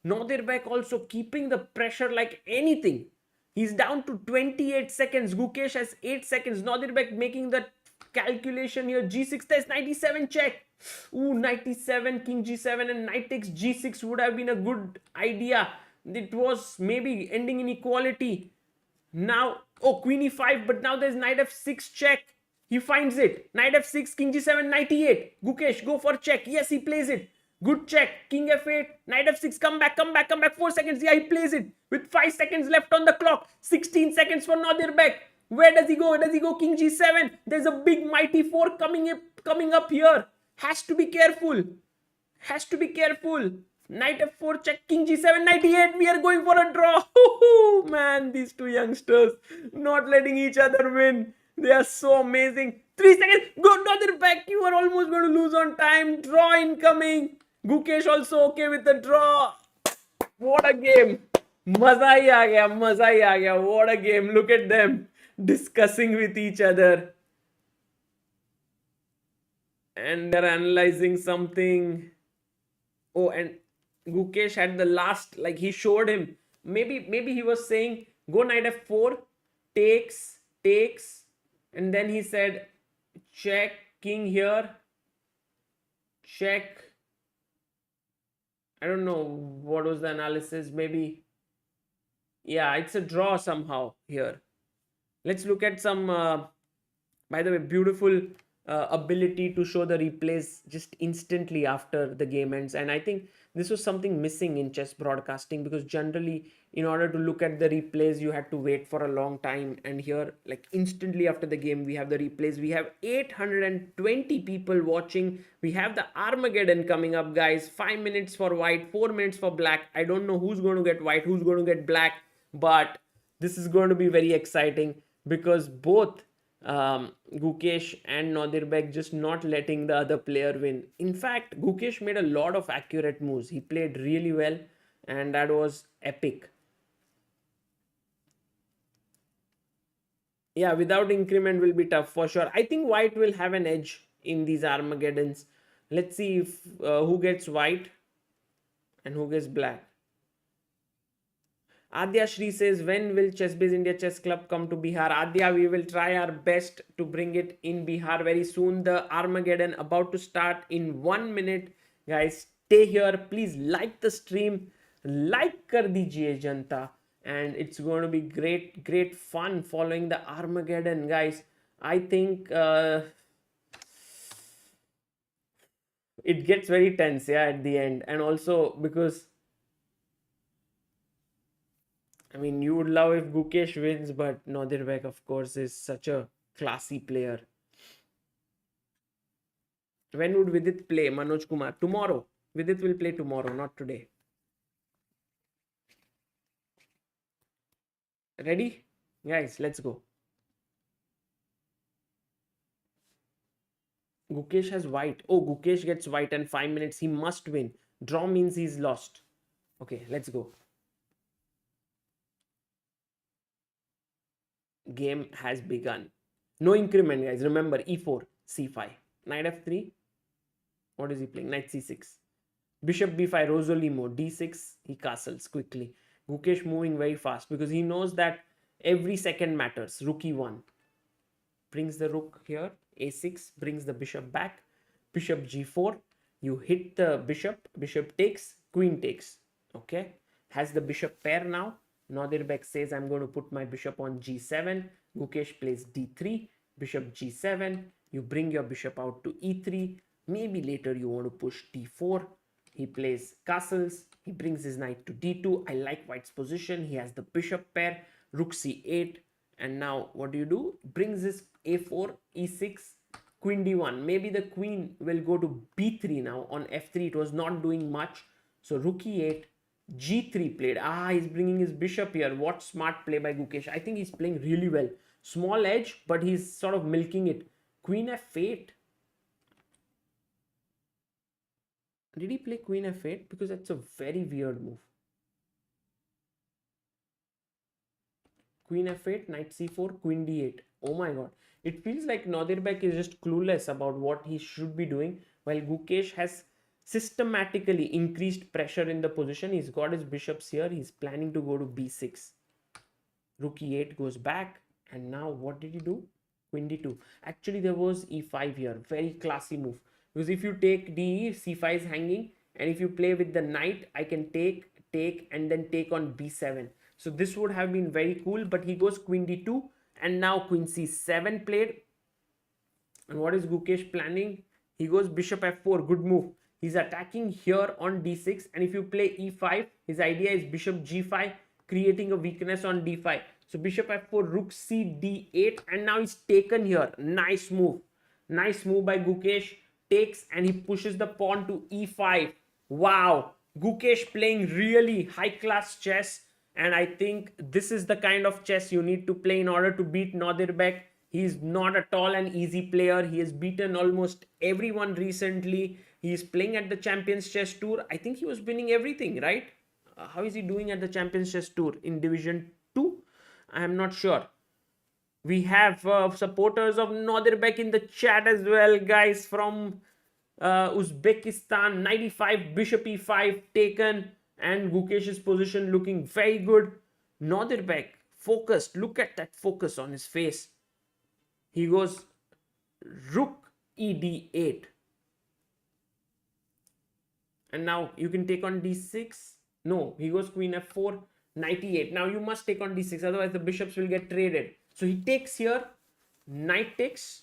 Nodirbek also keeping the pressure like anything. He's down to 28 seconds. Gukesh has 8 seconds. Nodirbek making the calculation here. g6, there's knight e7 check. Ooh, knight e7, king g7 and knight takes g6 would have been a good idea. It was maybe ending in equality. Now, oh, queen e5, but now there's knight f6 check. He finds it. Knight f6, king g7, knight e8. Gukesh, go for check. Yes, he plays it. Good check. King f8, knight f6, come back. 4 seconds. Yeah, he plays it. With 5 seconds left on the clock. 16 seconds for Nodirbek. Where does he go? Does he go king g7? There's a big mighty 4 coming up here. Has to be careful. Knight f4 check, king g7, knight e8. We are going for a draw. Man, these two youngsters not letting each other win. They are so amazing. 3 seconds. Go Nodirbek. You are almost going to lose on time. Draw incoming. Gukesh also okay with the draw. What a game. Maza hi aa gaya. What a game. Look at them discussing with each other. And they're analyzing something. Oh, and Gukesh had the last, like he showed him. Maybe he was saying, go knight f4, takes. And then he said, check, king here. Check. I don't know what was the analysis. Maybe. Yeah, it's a draw somehow here. Let's look at some, by the way, beautiful ability to show the replays just instantly after the game ends. And I think this was something missing in chess broadcasting, because generally in order to look at the replays you had to wait for a long time, and here like instantly after the game we have the replays. We have 820 people watching. We have the Armageddon coming up, guys. 5 minutes for white, 4 minutes for black. I don't know who's going to get white, who's going to get black, but this is going to be very exciting, because both Gukesh and Nodirbek just not letting the other player win. In fact, Gukesh made a lot of accurate moves. He played really well, and that was epic. Yeah, without increment will be tough for sure. I think white will have an edge in these Armageddons. Let's see if who gets white and who gets black. Adya Shri says, when will ChessBase India Chess Club come to Bihar? Adya, we will try our best to bring it in Bihar very soon. The Armageddon about to start in 1 minute. Guys, stay here. Please like the stream. Like kar dijiye janta. And it's going to be great fun following the Armageddon, guys. I think it gets very tense, yeah, at the end. And also because I mean, you would love if Gukesh wins, but Nodirbek, of course, is such a classy player. When would Vidit play? Manoj Kumar. Tomorrow. Vidit will play tomorrow, not today. Ready? Guys, let's go. Gukesh has white. Oh, Gukesh gets white and 5 minutes. He must win. Draw means he's lost. Okay, let's go. Game has begun. No increment, guys. Remember, e4, c5. Knight f3. What is he playing? Knight c6. Bishop b5, Rosolimo. d6. He castles quickly. Gukesh moving very fast because he knows that every second matters. Rook e1. brings the rook here, a6 brings the bishop back, bishop g4, you hit the bishop, bishop takes, queen takes, okay, has the bishop pair now. Nodirbek says I'm going to put my bishop on g7, Gukesh plays d3, bishop g7, you bring your bishop out to e3, maybe later you want to push d4, he plays castles, he brings his knight to d2, I like white's position, he has the bishop pair, rook c8, and now what do? Brings his a4, e6, queen d1, maybe the queen will go to b3 now. On f3 it was not doing much, so rook e8, g3 played. He's bringing his bishop here. What smart play by Gukesh. I think he's playing really well. Small edge, but he's sort of milking it. Queen f8. Did he play queen f8? Because that's a very weird move. Queen f8, knight c4, queen d8. Oh my god. It feels like Nodirbek is just clueless about what he should be doing, while Gukesh has systematically increased pressure in the position. He's got his bishops here. He's planning to go to b6. Rook e8 goes back. And now what did he do? Queen d2. Actually, there was e5 here. Very classy move. Because if you take d, c5 is hanging. And if you play with the knight, I can take, and then take on b7. So this would have been very cool. But he goes queen d2. And now queen c7 played. And what is Gukesh planning? He goes bishop f4. Good move. He's attacking here on d6, and if you play e5, his idea is bishop g5, creating a weakness on d5. So bishop f4, rook c d8, and now he's taken here. Nice move. Nice move by Gukesh. Takes, and he pushes the pawn to e5. Wow. Gukesh playing really high-class chess, and I think this is the kind of chess you need to play in order to beat Nodirbek. He's not at all an easy player. He has beaten almost everyone recently. He's playing at the Champions Chess Tour. I think he was winning everything, right? How is he doing at the Champions Chess Tour? In Division 2? I am not sure. We have supporters of Nodirbek in the chat as well, guys, from Uzbekistan. 95, bishop e5 taken, and Gukesh's position looking very good. Nodirbek focused. Look at that focus on his face. He goes rook ed8. And now you can take on d6. No, he goes queen f4, knight e8. Now you must take on d6, otherwise the bishops will get traded. So he takes here, knight takes.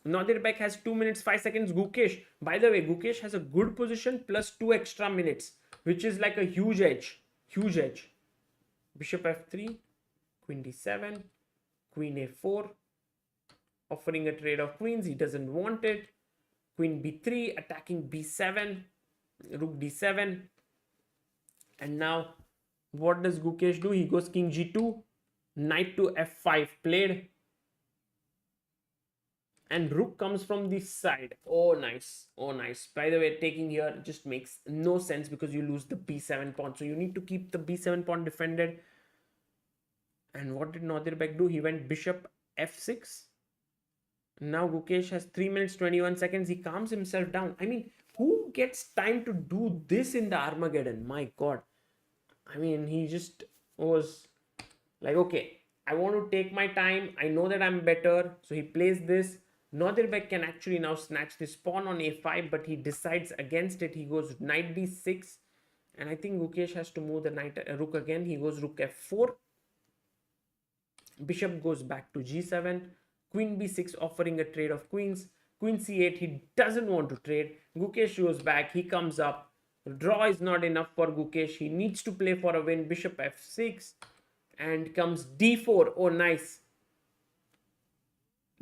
Nodirbek has 2 minutes 5 seconds. Gukesh, by the way, Gukesh has a good position plus 2 extra minutes, which is like a huge edge. Huge edge. Bishop f3, queen d7, queen a4. Offering a trade of queens, he doesn't want it. Queen b3, attacking b7, rook d7. And now, what does Gukesh do? He goes king g2, knight to f5 played. And rook comes from this side. Oh, nice. Oh, nice. By the way, taking here just makes no sense because you lose the b7 pawn. So you need to keep the b7 pawn defended. And what did Nodirbek do? He went bishop f6. Now Gukesh has 3 minutes 21 seconds. He calms himself down. I mean, who gets time to do this in the Armageddon? My god. I mean, he just was like, okay, I want to take my time. I know that I'm better. So he plays this. Nodirbek can actually now snatch this pawn on a5, but he decides against it. He goes knight d6. And I think Gukesh has to move the knight rook again. He goes rook f4. Bishop goes back to g7. Queen b6 offering a trade of queens. Queen c8, he doesn't want to trade. Gukesh goes back, he comes up. Draw is not enough for Gukesh. He needs to play for a win. Bishop f6 and comes d4. Oh, nice.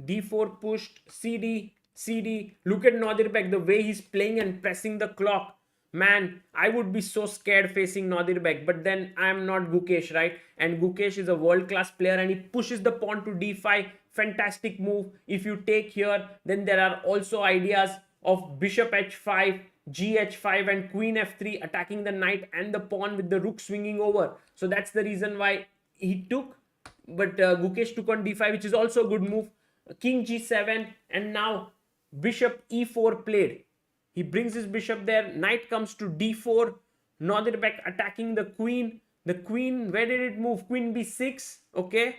d4 pushed, cd, cd. Look at Nodirbek, the way he's playing and pressing the clock. Man, I would be so scared facing Nodirbek, but then I'm not Gukesh, right? And Gukesh is a world-class player and he pushes the pawn to d5. Fantastic move. If you take here, then there are also ideas of bishop h5, gh5 and queen f3 attacking the knight and the pawn with the rook swinging over. So that's the reason why he took, but Gukesh took on d5, which is also a good move. King g7 and now bishop e4 played. He brings his bishop there. Knight comes to d4. Nodirbek attacking the queen. The queen, where did it move? Queen b6. Okay.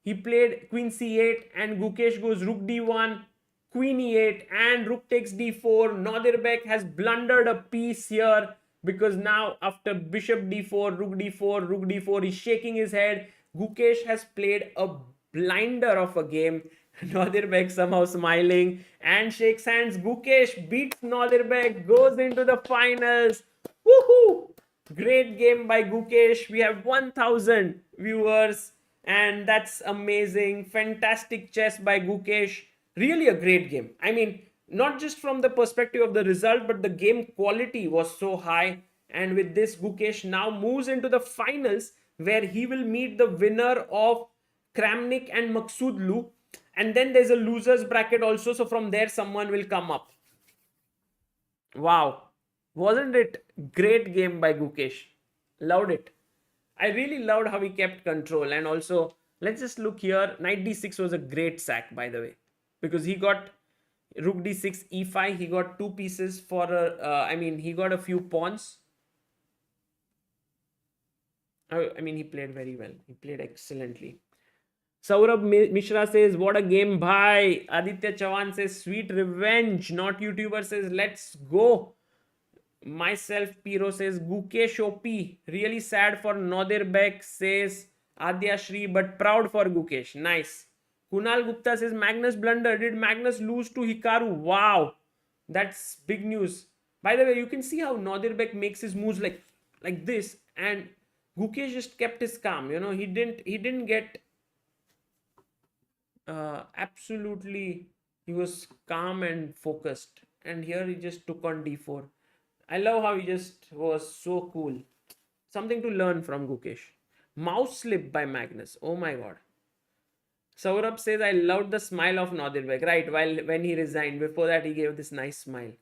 He played queen c8 and Gukesh goes rook d1, queen e8 and rook takes d4. Nodirbek has blundered a piece here because now after bishop d4, rook d4, rook d4, he's shaking his head. Gukesh has played a blinder of a game. Nodirbek somehow smiling and shakes hands. Gukesh beats Nodirbek, goes into the finals. Woohoo! Great game by Gukesh. We have 1000 viewers and that's amazing. Fantastic chess by Gukesh. Really a great game. I mean, not just from the perspective of the result, but the game quality was so high. And with this, Gukesh now moves into the finals where he will meet the winner of Kramnik and Maghsoodloo. And then there's a losers bracket also. So from there, someone will come up. Wow. Wasn't it great game by Gukesh? Loved it. I really loved how he kept control. And also, let's just look here. Knight d6 was a great sack, by the way. Because he got rook d6, e5. He got two pieces for he got a few pawns. He played very well. He played excellently. Saurabh Mishra says, what a game, bhai. Aditya Chavan says, sweet revenge. Not YouTuber says, let's go. Myself, Piro says, Gukesh OP. Really sad for Nodirbek, says Adya Shri, but proud for Gukesh. Nice. Kunal Gupta says, Magnus blunder. Did Magnus lose to Hikaru? Wow. That's big news. By the way, you can see how Nodirbek makes his moves like this. And Gukesh just kept his calm. You know, he didn't get... absolutely, he was calm and focused. And here he just took on d4. I love how he just was so cool. Something to learn from Gukesh. Mouse slip by Magnus. Oh my god. Saurabh says, I loved the smile of Nodirbek. Right, when he resigned. Before that, he gave this nice smile.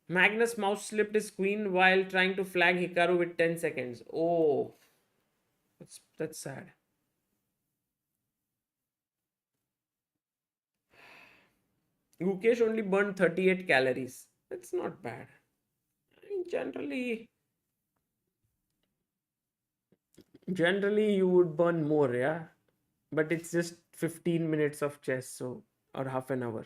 Magnus mouse slipped his queen while trying to flag Hikaru with 10 seconds. Oh, that's sad. Gukesh only burned 38 calories. That's not bad. Generally you would burn more, yeah, but it's just 15 minutes of chess, or half an hour.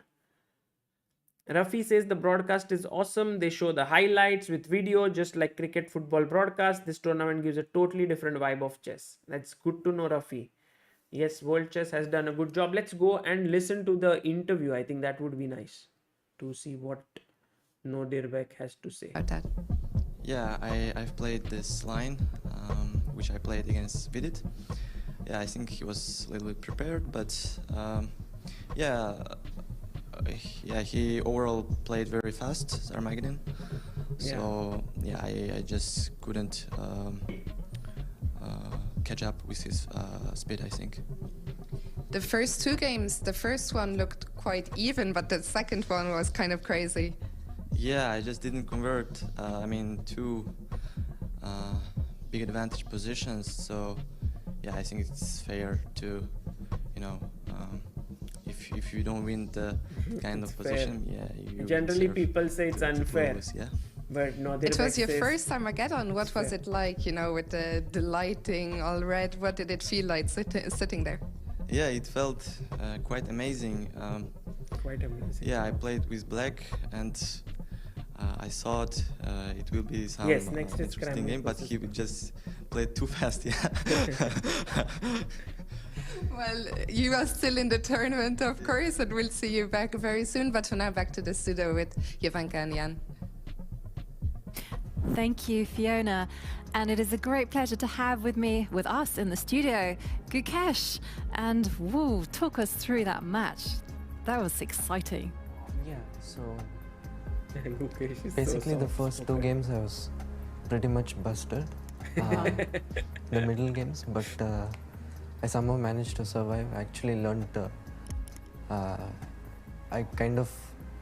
Rafi says the broadcast is awesome. They show the highlights with video, just like cricket football broadcast. This tournament gives a totally different vibe of chess. That's good to know, Rafi. Yes, World Chess has done a good job. Let's go and listen to the interview. I think that would be nice to see what Nodirbek has to say. Yeah, I've played this line, which I played against Vidit. Yeah, I think he was a little bit prepared, but he overall played very fast, Armageddon. So yeah, I just couldn't catch up with his speed, I think. The first two games, the first one looked quite even, but the second one was kind of crazy. Yeah, I just didn't convert. Two big advantage positions. So yeah, I think it's fair to, if you don't win the kind of position, you generally people say it's unfair. Lose, yeah. But no, it was your first Armageddon. What was it like, with the lighting all red? What did it feel like sitting there? Yeah, it felt quite amazing. Quite amazing. Yeah, I played with black and I thought it will be some interesting game, but he just played too fast. Yeah. Well, you are still in the tournament, of course, and we'll see you back very soon. But for now, back to the studio with Jovanka and Jan. Thank you, Fiona. And it is a great pleasure to have with us in the studio, Gukesh. And talk us through that match. That was exciting. Yeah, so Gukesh is basically so the first two games I was pretty much busted. The middle games, but I somehow managed to survive. I actually learned, I kind of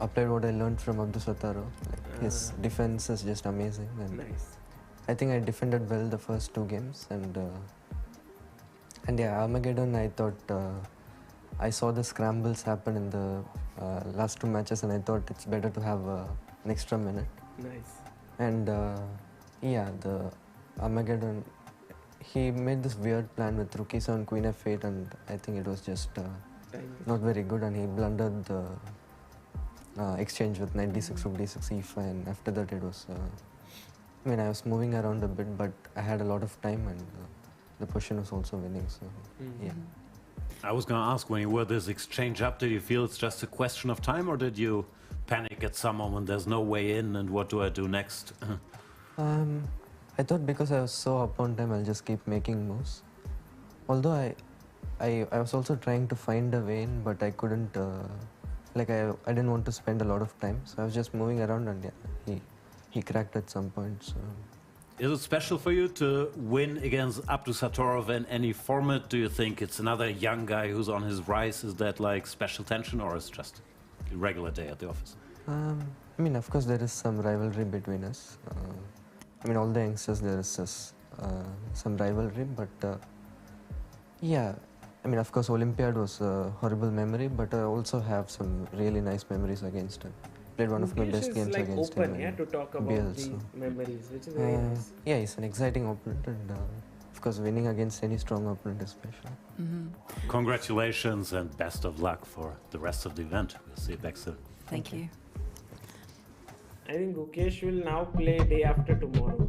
applied what I learned from Abdusattorov. His defense is just amazing. And nice. I think I defended well the first two games, and yeah, Armageddon, I thought I saw the scrambles happen in the last two matches, and I thought it's better to have an extra minute. Nice. And yeah, the Armageddon, he made this weird plan with Rook e7, Queen f8, and I think it was just not very good, and he blundered the exchange with knight d6, rook d6, e5, and after that it was, I mean, I was moving around a bit, but I had a lot of time, and the position was also winning, so yeah. I was going to ask, when you were this exchange up, did you feel it's just a question of time, or did you panic at some moment, there's no way in, and what do I do next? I thought because I was so up on time, I'll just keep making moves. Although I was also trying to find a way in, but I couldn't, like I didn't want to spend a lot of time, so I was just moving around, and yeah, he cracked at some point, so. Is it special for you to win against Abdusattorov in any format? Do you think it's another young guy who's on his rise? Is that like special tension, or is it just a regular day at the office? I mean, of course, there is some rivalry between us. I mean, all the youngsters, there is some rivalry, but yeah, I mean, of course, Olympiad was a horrible memory, but I also have some really nice memories against him. Played one of my best games like against open, him. Yeah, to talk about BL, the so. memories, which is very nice. Yeah, he's an exciting opponent, and of course, winning against any strong opponent is special. Congratulations and best of luck for the rest of the event. We'll see you back soon. Thank you. I think Gukesh will now play day after tomorrow.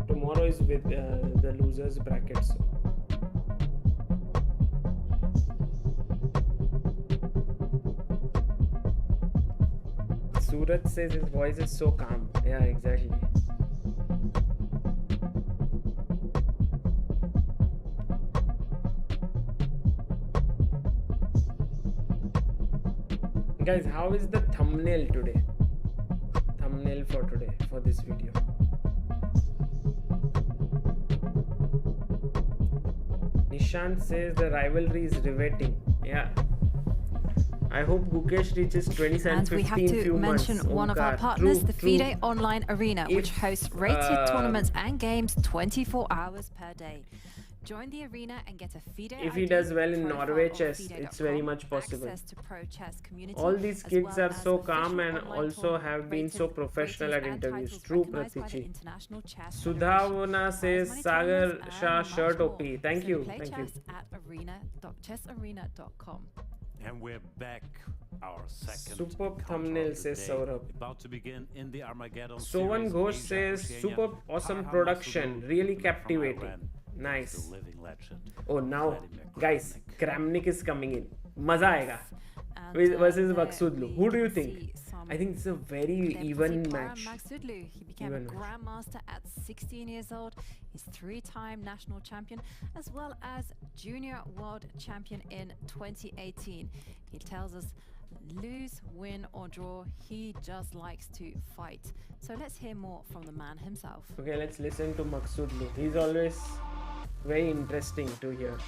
Tomorrow is with the losers bracket. So. Surat says his voice is so calm. Yeah, exactly. Guys, how is the thumbnail today? Thumbnail for today, for this video. Nishant says the rivalry is riveting. Yeah. I hope Gukesh reaches 27, And we have to mention one of our partners, the FIDE Online Arena, which hosts rated tournaments and games 24 hours per day. Join the arena and get a FIDE If he does well in Norway chess, it's very much possible. All these kids are so calm and also have been so professional at interviews. True, Pratichi. Sudhavana says Sagar Shah shirt OP. Thank you. Thank you. chessarena.com. And we're back. Our second Superb thumbnail, says Saurabh. About to begin in the Armageddon Sovan series, Ghosh Asia, says Oceania, super awesome Maghsoodloo production, really from captivating. Iran, Nice. the living legend, Oh, now, Vladimir guys, Kramnik. Kramnik is coming in. Maza aega. Versus Maghsoodloo. Who do you think? I think it's a very even match. Maghsoodloo. He became a grandmaster at 16 years old. He's three-time national champion as well as junior world champion in 2018. He tells us, lose, win or draw, he just likes to fight. So let's hear more from the man himself. Okay, let's listen to Maghsoodloo. He's always very interesting to hear.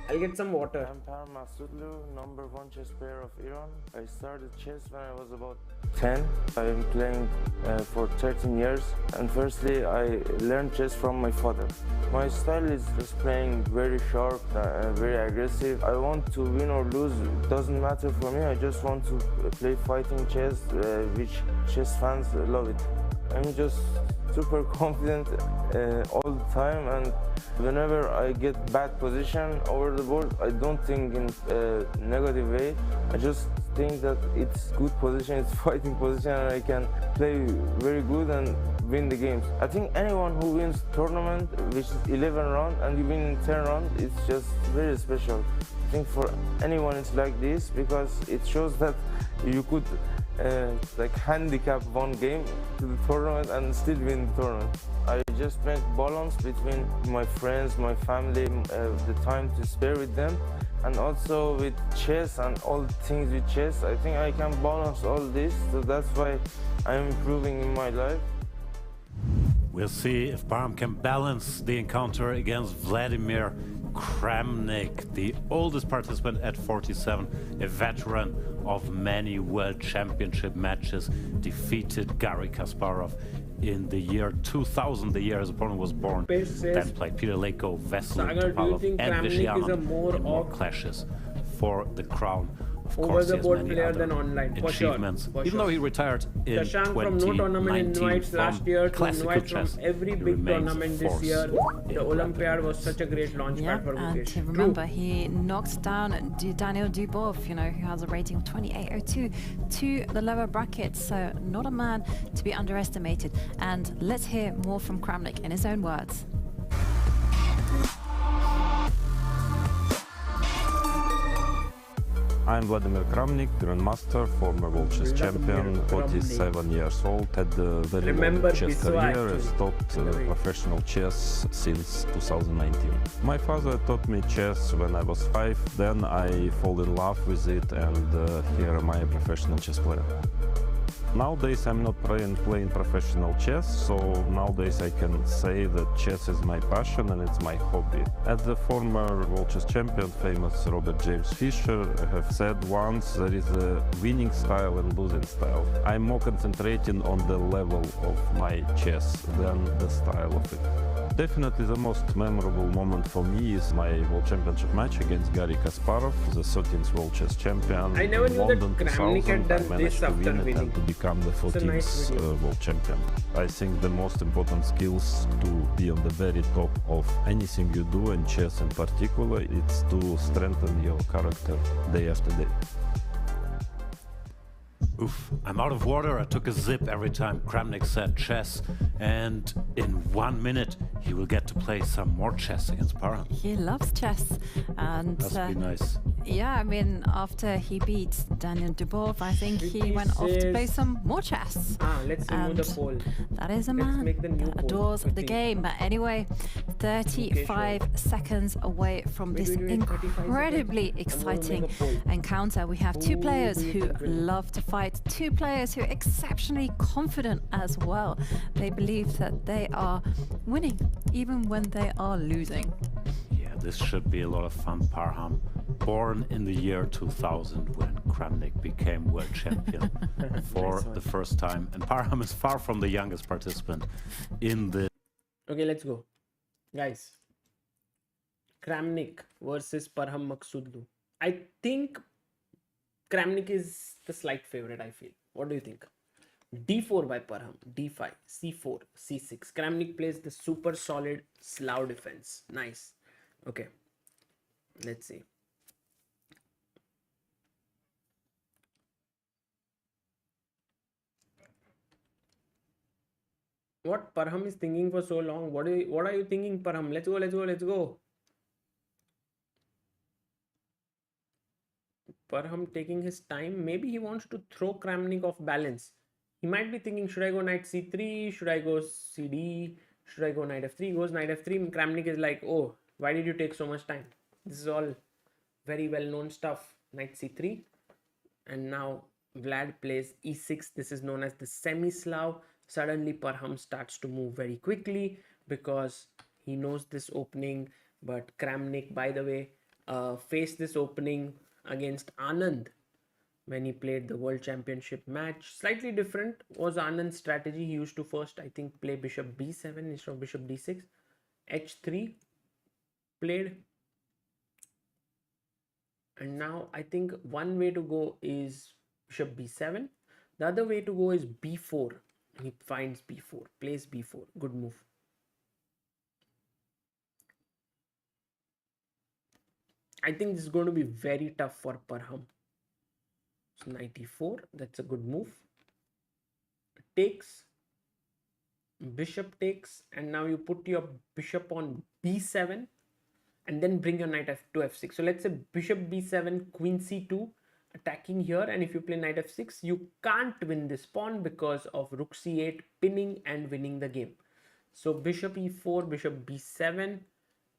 I'll get some water. I'm Maghsoodloo, #1 chess player of Iran. I started chess when I was about 10. I've been playing for 13 years, and firstly I learned chess from my father. My style is just playing very sharp, very aggressive. I want to win or lose, it doesn't matter for me. I just want to play fighting chess, which chess fans love it. I'm just super confident all the time, and whenever I get bad position over the board, I don't think in a negative way. I just think that it's good position, it's fighting position, and I can play very good and win the games. I think anyone who wins tournament, which is 11 rounds, and you win in 10 rounds, it's just very special. I think for anyone it's like this, because it shows that you could like handicap one game to the tournament and still win the tournament. I just make balance between my friends, my family, the time to spare with them, and also with chess and all things with chess. I think I can balance all this, so that's why I'm improving in my life. We'll see if Barm can balance the encounter against Vladimir Kramnik, the oldest participant at 47, a veteran of many world championship matches, defeated Garry Kasparov in the year 2000, the year his opponent was born. Then played Peter Leko, Vesely, Sagar, do you Topalov, think and Kramnik is a Vishnyanov more in more clashes for the crown of over course, the he has board many player other than online, for sure. achievements. For Even sure. though he retired in Shashank from no 2019 tournament invites last from year to classical invite from chess, every he big remains a tournament this force year. in The Olympiad was ranks. such a great launchpad Yeah, for and Gukesh. remember, he knocked down Daniel Dubov, you know, who has a rating of 2802 to the lower bracket. So not a man to be underestimated. And let's hear more from Kramnik in his own words. I'm Vladimir Kramnik, Grandmaster, former world chess champion, 47 years old, had a very long chess career, I stopped professional chess since 2019. My father taught me chess when I was 5, then I fall in love with it, and here am I, a professional chess player. Nowadays I'm not playing professional chess, so nowadays I can say that chess is my passion and it's my hobby. As the former world chess champion, famous Robert James Fischer, have said once, there is a winning style and losing style. I'm more concentrating on the level of my chess than the style of it. Definitely the most memorable moment for me is my World Championship match against Garry Kasparov, the 13th World Chess Champion. I never in knew London that Kramnik had 2000, I done managed this to after win it winning. and to become the 14th nice World Champion. I think the most important skills to be on the very top of anything you do, and chess in particular, it's to strengthen your character day after day. Oof, I'm out of water. I took a zip every time Kramnik said chess, and in 1 minute he will get to play some more chess against Parham. He loves chess, and Must be nice. yeah, I mean, after he beat Daniel Dubov, I think he went off to play some more chess. Let's remove the poll. That is a Let's man make the new that poll adores the quickly. game. But anyway, 35 seconds away from this 35 incredibly seconds. exciting I'm gonna make a poll. encounter. We have two Who players do you who think will win? love to fight, two players who are exceptionally confident as well. They believe that they are winning even when they are losing. Yeah, this should be a lot of fun. Parham, born in the year 2000 when Kramnik became world champion for the first time. And Parham is far from the youngest participant in the... Okay, let's go. Guys, Kramnik versus Parham Maghsoodloo. I think Kramnik is the slight favorite, I feel. What do you think? D4 by Parham, D5, C4, C6. Kramnik plays the super solid Slav defense. Nice. Okay, let's see. What Parham is thinking for so long? What are you thinking, Parham? Let's go, let's go, let's go. Parham taking his time. Maybe he wants to throw Kramnik off balance. He might be thinking, should I go knight c3? Should I go cd? Should I go knight f3? He goes knight f3. Kramnik is like, oh, why did you take so much time? This is all very well known stuff. Knight c3. And now Vlad plays e6. This is known as the semi-Slav. Suddenly Parham starts to move very quickly because he knows this opening. But Kramnik, by the way, faced this opening against Anand when he played the World Championship match. Slightly different was Anand's strategy. He used to first, I think, play bishop b7 instead of bishop d6. h3 played. And now I think one way to go is bishop b7. The other way to go is b4. He finds b4, plays b4. Good move. I think this is going to be very tough for Parham. So knight e4, that's a good move. Takes, bishop takes, and now you put your bishop on b7 and then bring your knight to f6. So let's say bishop b7, queen c2, attacking here, and if you play knight f6, you can't win this pawn because of rook c8 pinning and winning the game. So bishop e4, bishop b7,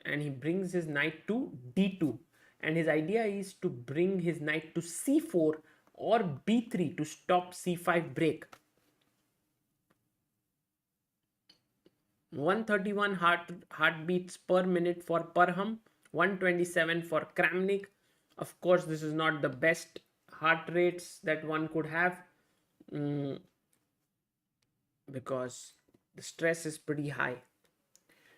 and he brings his knight to d2. And his idea is to bring his knight to c4 or b3 to stop c5 break. 131 heartbeats per minute for Parham, 127 for Kramnik. Of course, this is not the best heart rates that one could have because the stress is pretty high.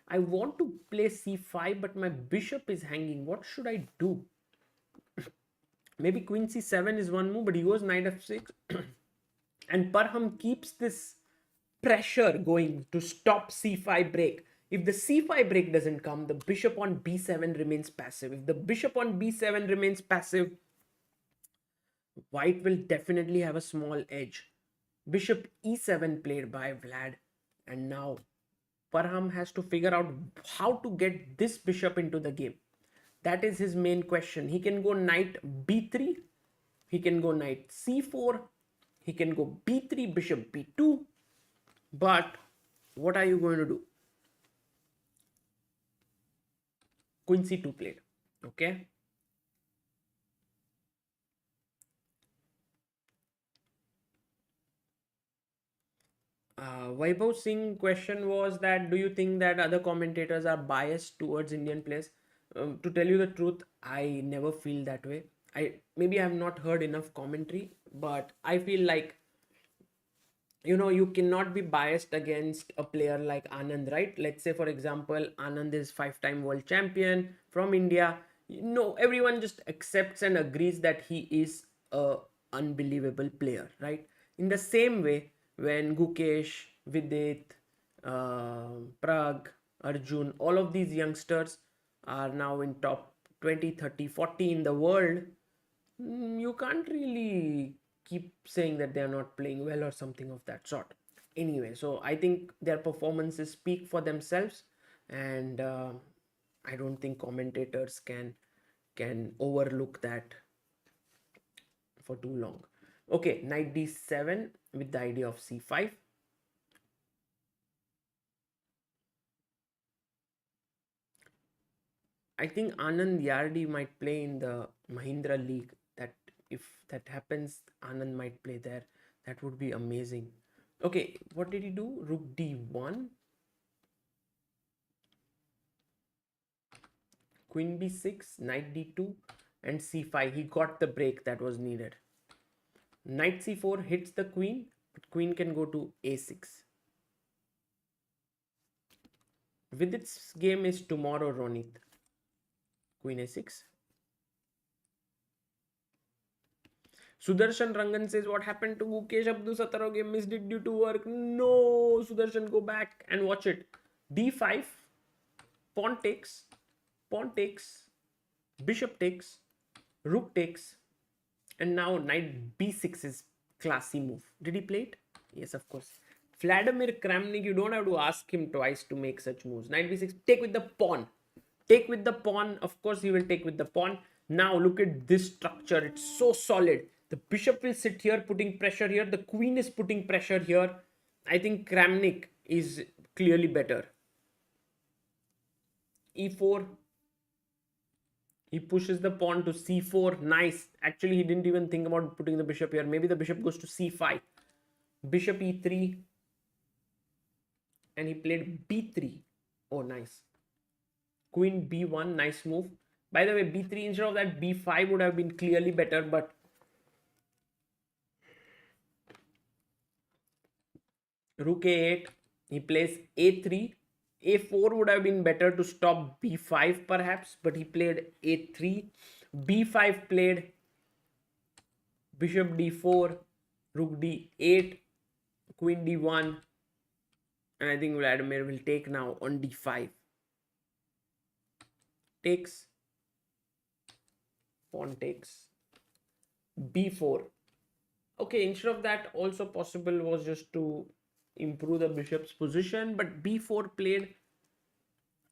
I want to play c5, but my bishop is hanging. What should I do? Maybe queen c7 is one move, but he goes knight f6. And Parham keeps this pressure going to stop c5 break. If the c5 break doesn't come, the bishop on b7 remains passive. If the bishop on b7 remains passive, white will definitely have a small edge. Bishop e7 played by Vlad, and now Parham has to figure out how to get this bishop into the game. That is his main question. He can go knight b3, he can go knight c4, he can go b3, bishop b2, but what are you going to do? Queen c2 played, okay? Vaibhav Singh question was that, do you think that other commentators are biased towards Indian players? To tell you the truth, I never feel that way. Maybe I have not heard enough commentary, but I feel like, you cannot be biased against a player like Anand, right? Let's say, for example, Anand is 5-time world champion from India. Everyone just accepts and agrees that he is a unbelievable player, right? In the same way, when Gukesh, Vidit, Prag, Arjun, all of these youngsters are now in top 20, 30, 40 in the world, you can't really keep saying that they are not playing well or something of that sort. Anyway, so I think their performances speak for themselves, and I don't think commentators can overlook that for too long. Okay, knight d7 with the idea of c5. I think Anand Yardi might play in the Mahindra League. That if that happens, Anand might play there. That would be amazing. Okay, what did he do? Rook d1, Queen b6, knight d2, and c5. He got the break that was needed. Knight c4 hits the queen, but queen can go to a6. Vidit's game is tomorrow, Ronit. Queen a6. Sudarshan Rangan says, what happened to Gukesh? Abdusattorov game missed it due to work. No, Sudarshan, go back and watch it. d5, pawn takes, bishop takes, rook takes, and now knight b6 is classy move. Did he play it? Yes, of course. Vladimir Kramnik, you don't have to ask him twice to make such moves. Knight b6, take with the pawn. Take with the pawn. Of course, he will take with the pawn. Now, look at this structure. It's so solid. The bishop will sit here, putting pressure here. The queen is putting pressure here. I think Kramnik is clearly better. e4. He pushes the pawn to c4. Nice. Actually, he didn't even think about putting the bishop here. Maybe the bishop goes to c5. Bishop e3. And he played b3. Oh, nice. Queen b1. Nice move. By the way, b3 instead of that, b5 would have been clearly better, but rook a8. He plays a3. a4 would have been better to stop b5 perhaps, but he played a3. b5 played, bishop d4, rook d8, queen d1, and I think Vladimir will take now on d5. Takes, pawn takes, b4. Okay, instead of that, also possible was just to improve the bishop's position, but b4 played,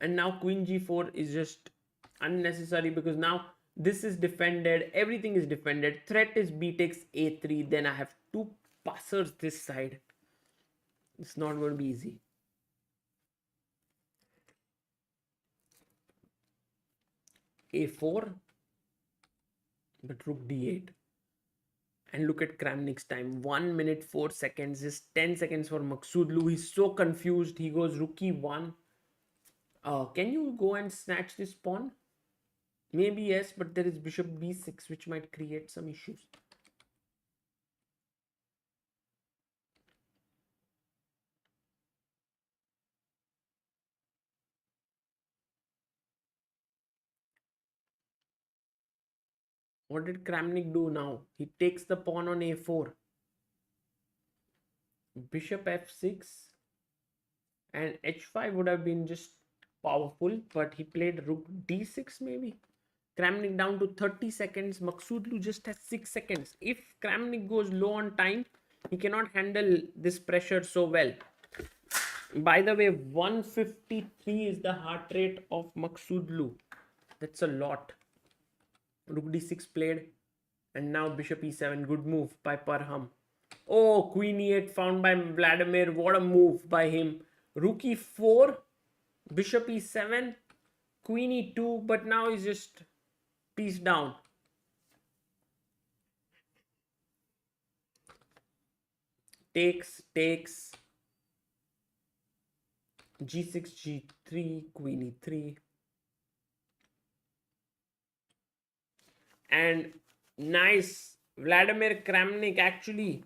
and now queen g4 is just unnecessary because now this is defended, everything is defended. Threat is b takes a3, then I have two passers this side. It's not going to be easy. a4, but rook d8. And look at Kramnik's time, 1 minute 4 seconds, just 10 seconds for Maghsoodloo. He's so confused. He goes rook e1. Can you go and snatch this pawn? Maybe yes, but there is bishop b6, which might create some issues. What did Kramnik do now? He takes the pawn on a4. Bishop f6 and h5 would have been just powerful, but he played rook d6 maybe. Kramnik down to 30 seconds. Maghsoodloo just has 6 seconds. If Kramnik goes low on time, he cannot handle this pressure so well. By the way, 153 is the heart rate of Maghsoodloo. That's a lot. Rook d6 played. And now bishop e7. Good move by Parham. Oh, queen e8 found by Vladimir. What a move by him. Rook e4. Bishop e7. Queen e2. But now he's just piece down. Takes. G6, G3, Queen e3. And nice. Vladimir Kramnik actually,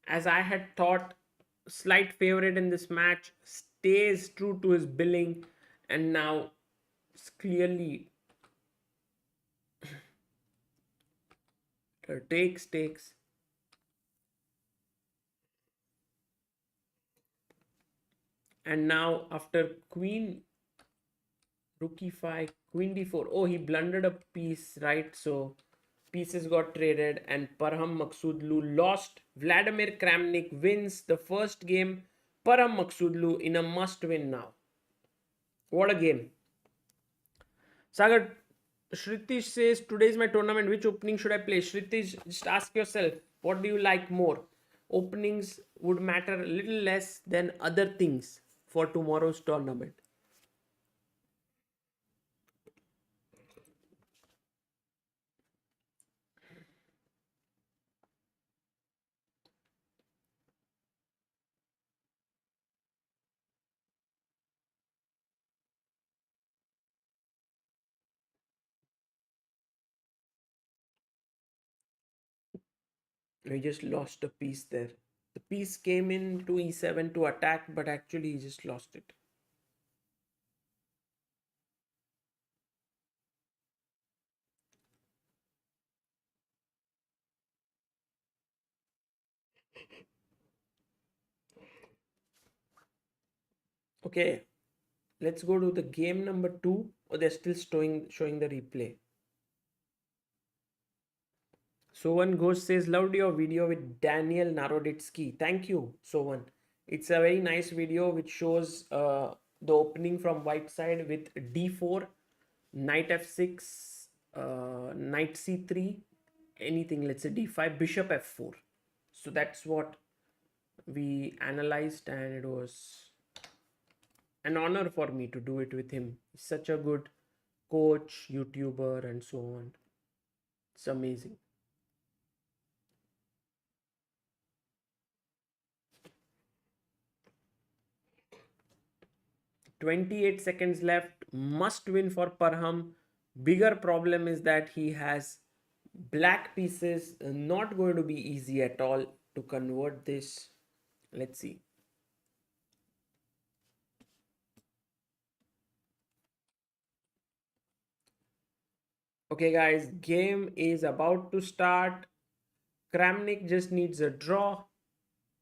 as I had thought, slight favorite in this match, stays true to his billing and now clearly takes. And now after queen, rook e5, queen d4. Oh, he blundered a piece, right? So pieces got traded and Parham Maghsoodloo lost. Vladimir Kramnik wins the first game. Parham Maghsoodloo in a must win now. What a game. Sagar, Shritish says, today is my tournament. Which opening should I play? Shritish, just ask yourself, what do you like more? Openings would matter a little less than other things for tomorrow's tournament. We just lost a piece there. The piece came in to e7 to attack, but actually he just lost it. Okay, let's go to the game number 2. Oh, they're still showing the replay. Sovan Ghosh says, loved your video with Daniel Naroditsky. Thank you, Sovan. It's a very nice video which shows the opening from white side with d4, knight f6, knight c3, anything, let's say d5, bishop f4. So that's what we analyzed and it was an honor for me to do it with him. He's such a good coach, YouTuber and so on. It's amazing. "28 seconds left. Must win for Parham. Bigger problem is that he has black pieces. Not going to be easy at all to convert this. Let's see. Okay guys, game is about to start. Kramnik just needs a draw.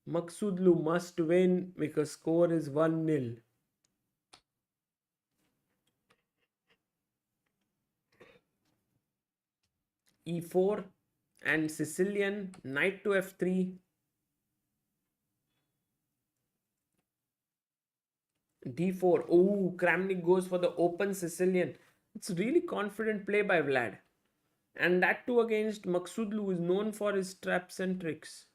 Maghsoodloo must win because score is 1-0. e4 and Sicilian, knight to f3. d4. Oh, Kramnik goes for the open Sicilian. It's really confident play by Vlad. And that too against Maghsoodloo, who is known for his traps and tricks.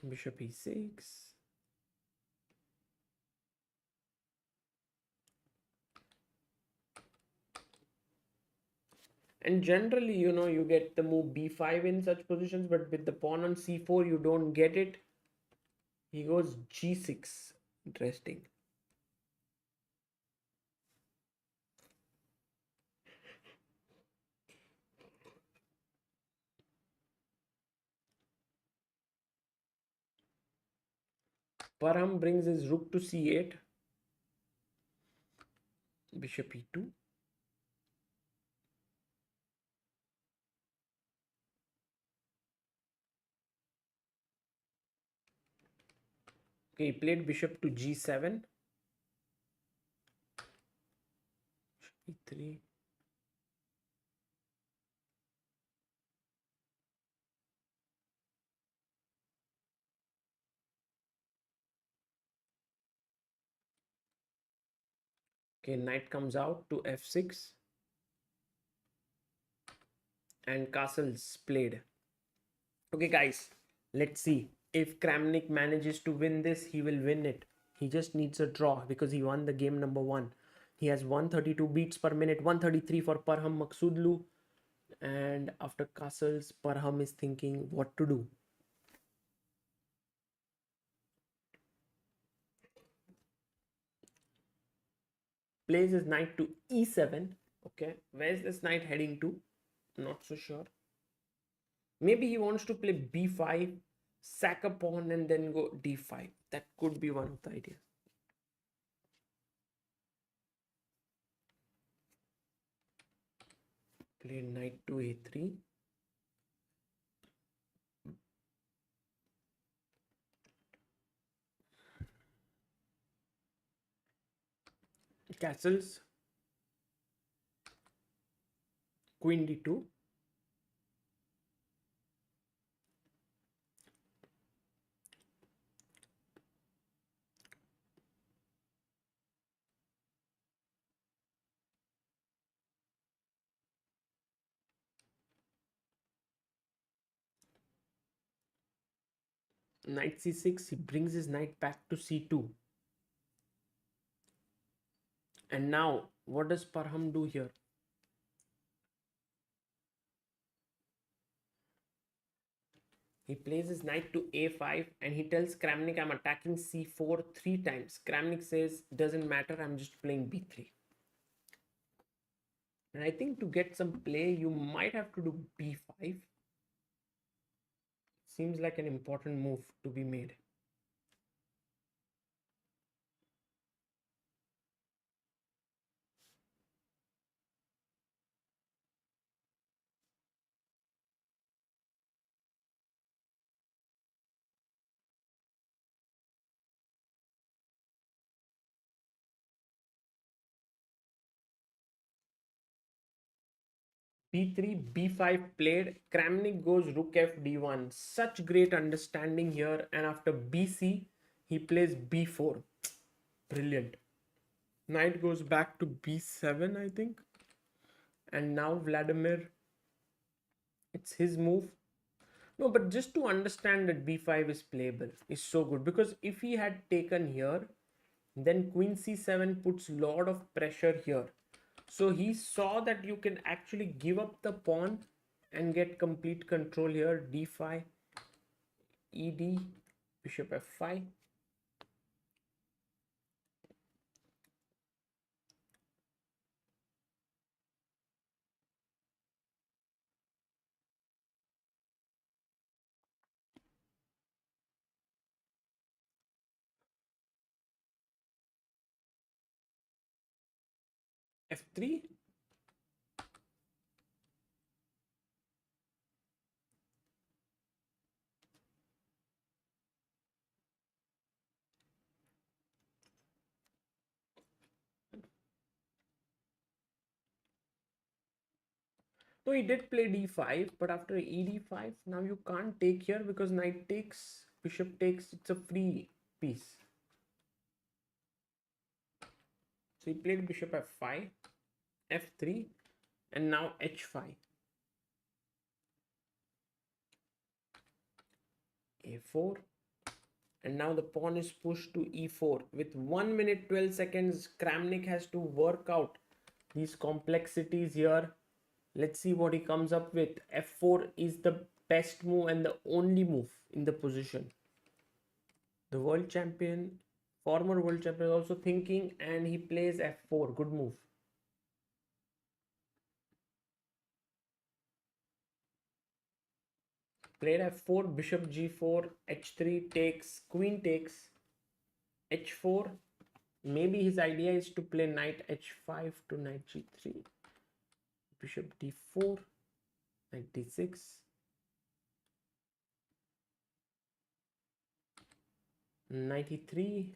Bishop e6. And generally, you know, you get the move b5 in such positions, but with the pawn on c4, you don't get it. He goes g6. Interesting. Parham brings his rook to c8. Bishop e2. Okay, he played bishop to g7. e3. Okay, knight comes out to f6. And castles played. Okay, guys, let's see. If Kramnik manages to win this, he will win it. He just needs a draw because he won the game number 1. He has 132 beats per minute, 133 for Parham Maghsoodloo. And after castles, Parham is thinking what to do. Plays his knight to e7. Okay, where's this knight heading to? Not so sure. Maybe he wants to play b5, sack a pawn, and then go d5. That could be one of the ideas. Play knight to a3. Castles. Queen d2. Knight c6, he brings his knight back to c2. And now, what does Parham do here? He plays his knight to a5 and he tells Kramnik, I'm attacking c4 3 times. Kramnik says, doesn't matter, I'm just playing b3. And I think to get some play, you might have to do b5. Seems like an important move to be made. b3, b5 played. Kramnik goes rook f d1. Such great understanding here. And after bc, he plays b4. Brilliant. Knight goes back to b7, I think. And now Vladimir, it's his move. No, but just to understand that b5 is playable is so good. Because if he had taken here, then queen c7 puts a lot of pressure here. So he saw that you can actually give up the pawn and get complete control here. d5, ed, bishop f5. f3. So he did play d5, but after ed5, now you can't take here because knight takes, bishop takes, it's a free piece. So he played bishop f5, f3, and now h5. a4. And now the pawn is pushed to e4. With 1 minute 12 seconds, Kramnik has to work out these complexities here. Let's see what he comes up with. f4 is the best move and the only move in the position. The world champion, former world champion, is also thinking, and he plays f4. Good move. Played f4, bishop g4, h3 takes, queen takes, h4. Maybe his idea is to play knight h5 to knight g3. Bishop d4, knight d6. 93.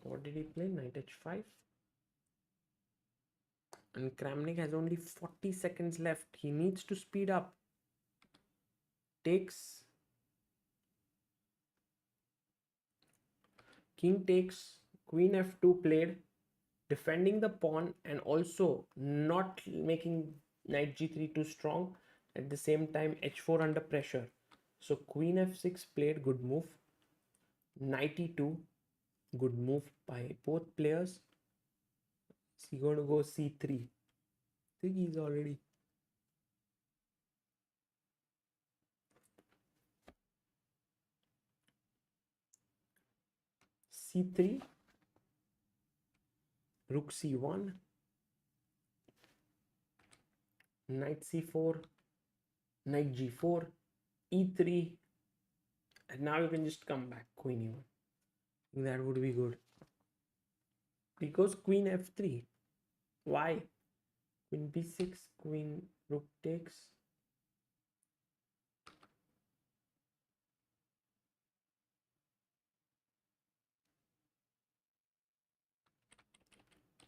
What did he play? Knight h5. And Kramnik has only 40 seconds left. He needs to speed up. Takes. King takes. Queen f2 played. Defending the pawn and also not making knight g3 too strong. At the same time, h4 under pressure. So queen f6 played. Good move. Knight e2. Good move by both players. Is he going to go c3? I think he's already. c3. Rook c1. Knight c4. Knight g4. e3. And now you can just come back. Queen e1. That would be good. Because queen f3. Why? Queen b6. Queen rook takes.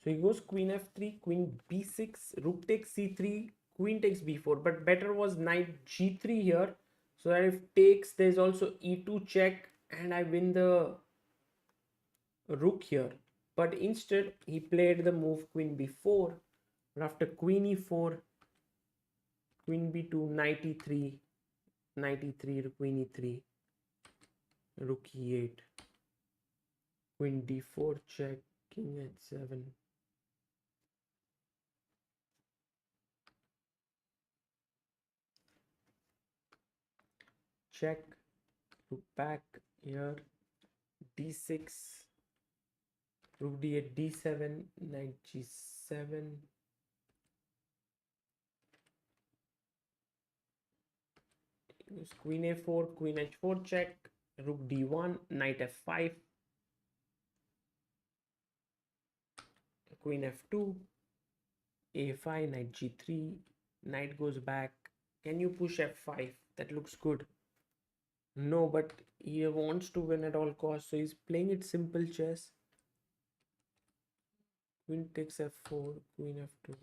So he goes queen f3, queen b6, rook takes c3, queen takes b4. But better was knight g3 here. So that if takes, there's also e2 check and I win the rook here. But instead, he played the move queen b4. But after queen e4, queen b2, knight e3, knight e3, queen e3, rook e8, queen d4 check, king h7. Check, rook back here, d6, rook d8, d7, knight g7, queen a4, queen h4 check, rook d1, knight f5, queen f2, a5, knight g3, knight goes back. Can you push f5? That looks good. No, but he wants to win at all costs, so he's playing it simple chess. Queen takes f4, queen f2.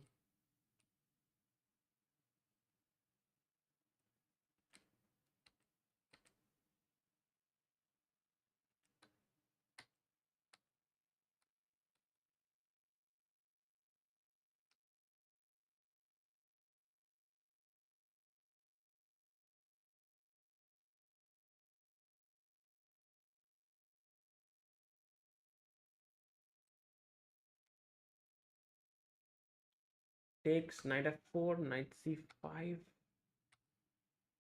Takes, knight f4, knight c5.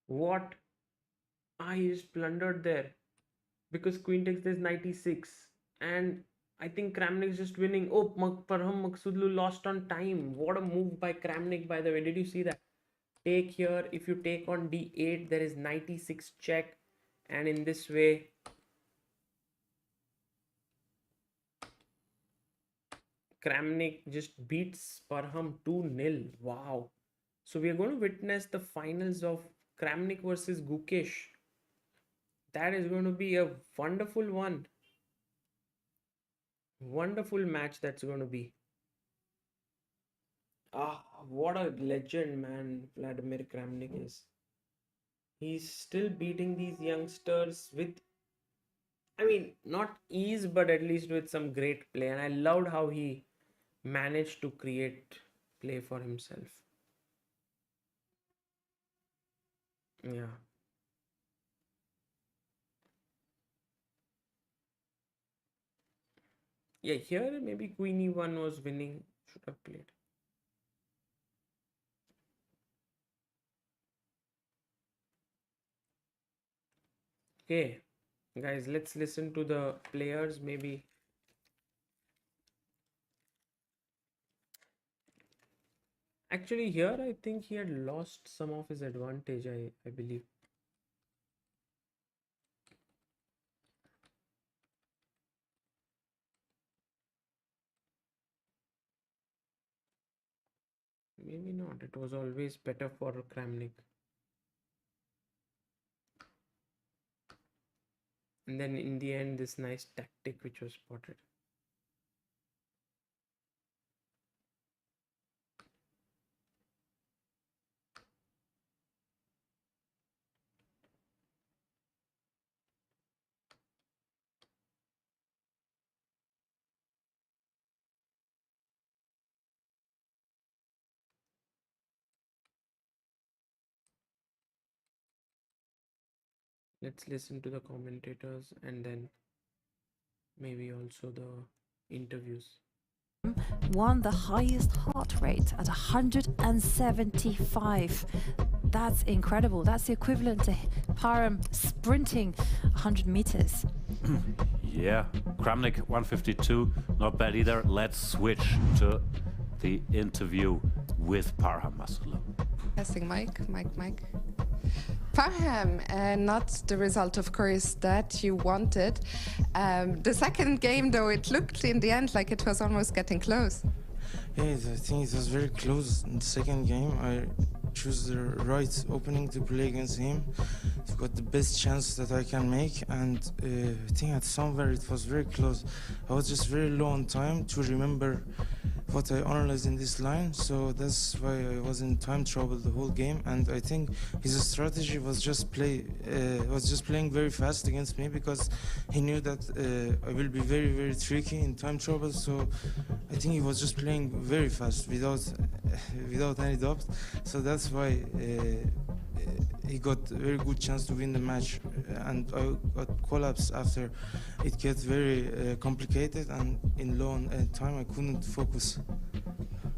What? He just plundered there. Because queen takes, there's knight e6. And I think Kramnik is just winning. Oh, Parham Maghsoodloo lost on time. What a move by Kramnik, by the way. Did you see that? Take here. If you take on d8, there is knight e6 check. And in this way, Kramnik just beats Parham 2-0. Wow. So we are going to witness the finals of Kramnik versus Gukesh. That is going to be a wonderful one. Wonderful match that's going to be. What a legend, man, Vladimir Kramnik is. He's still beating these youngsters with, I mean, not ease, but at least with some great play. And I loved how he managed to create play for himself. Yeah. Yeah, here maybe queen e1 was winning. Should have played. Okay, guys, let's listen to the players. Maybe actually here I think he had lost some of his advantage, I believe. Maybe not. It was always better for Kramnik. And then in the end, this nice tactic which was spotted. Let's listen to the commentators and then maybe also the interviews. Won the highest heart rate at 175. That's incredible. That's the equivalent to Parham sprinting 100 meters. Yeah, Kramnik 152, not bad either. Let's switch to the interview with Parham Maghsoodloo. Testing mic. Parham, not the result, of course, that you wanted. The second game, though, it looked in the end like it was almost getting close. Yeah, I think it was very close in the second game. I chose the right opening to play against him. I've got the best chance that I can make, and I think at somewhere it was very close. I was just very low on time to remember what I analyzed in this line, so that's why I was in time trouble the whole game. And I think his strategy was just playing very fast against me, because he knew that I will be very, very tricky in time trouble. So I think he was just playing very fast without any doubt. So that's why he got a very good chance to win the match, and I got collapsed after it got very complicated, and in low time I couldn't focus.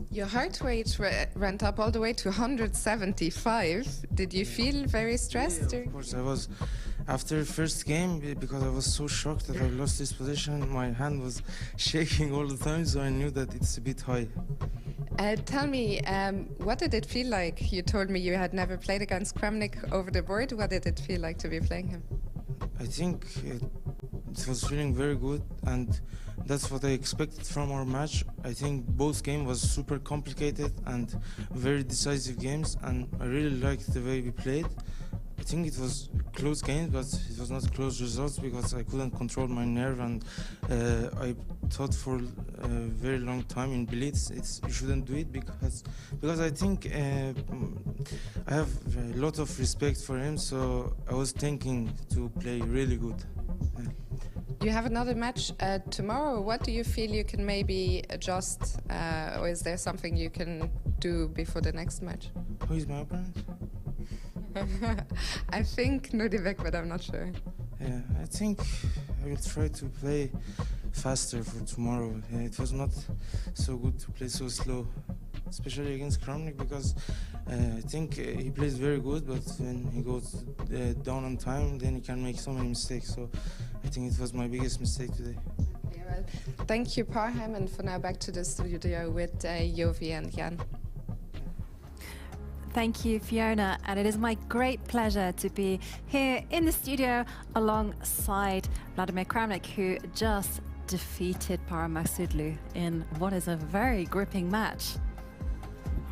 Your heart rate went up all the way to 175. Did you feel very stressed? Yeah, of course, I was. After the first game, because I was so shocked that I lost this position, my hand was shaking all the time, so I knew that it's a bit high. Tell me, what did it feel like? You told me you had never played against Kramnik over the board. What did it feel like to be playing him? I think it was feeling very good, and that's what I expected from our match. I think both games was super complicated and very decisive games, and I really liked the way we played. I think it was close games, but it was not close results because I couldn't control my nerve, and I thought for a very long time in blitz you shouldn't do it, because I think I have a lot of respect for him, so I was thinking to play really good. You have another match tomorrow. What do you feel you can maybe adjust, or is there something you can do before the next match? Who is my opponent? I think Nudivek, but I'm not sure. Yeah, I think I will try to play faster for tomorrow. Yeah, it was not so good to play so slow, especially against Kramnik, because I think he plays very good, but when he goes down on time, then he can make so many mistakes. So I think it was my biggest mistake today. Okay, well, thank you, Parham, and for now back to the studio with Jovi and Jan. Thank you, Fiona, and it is my great pleasure to be here in the studio alongside Vladimir Kramnik, who just defeated Parham Maghsoodloo in what is a very gripping match.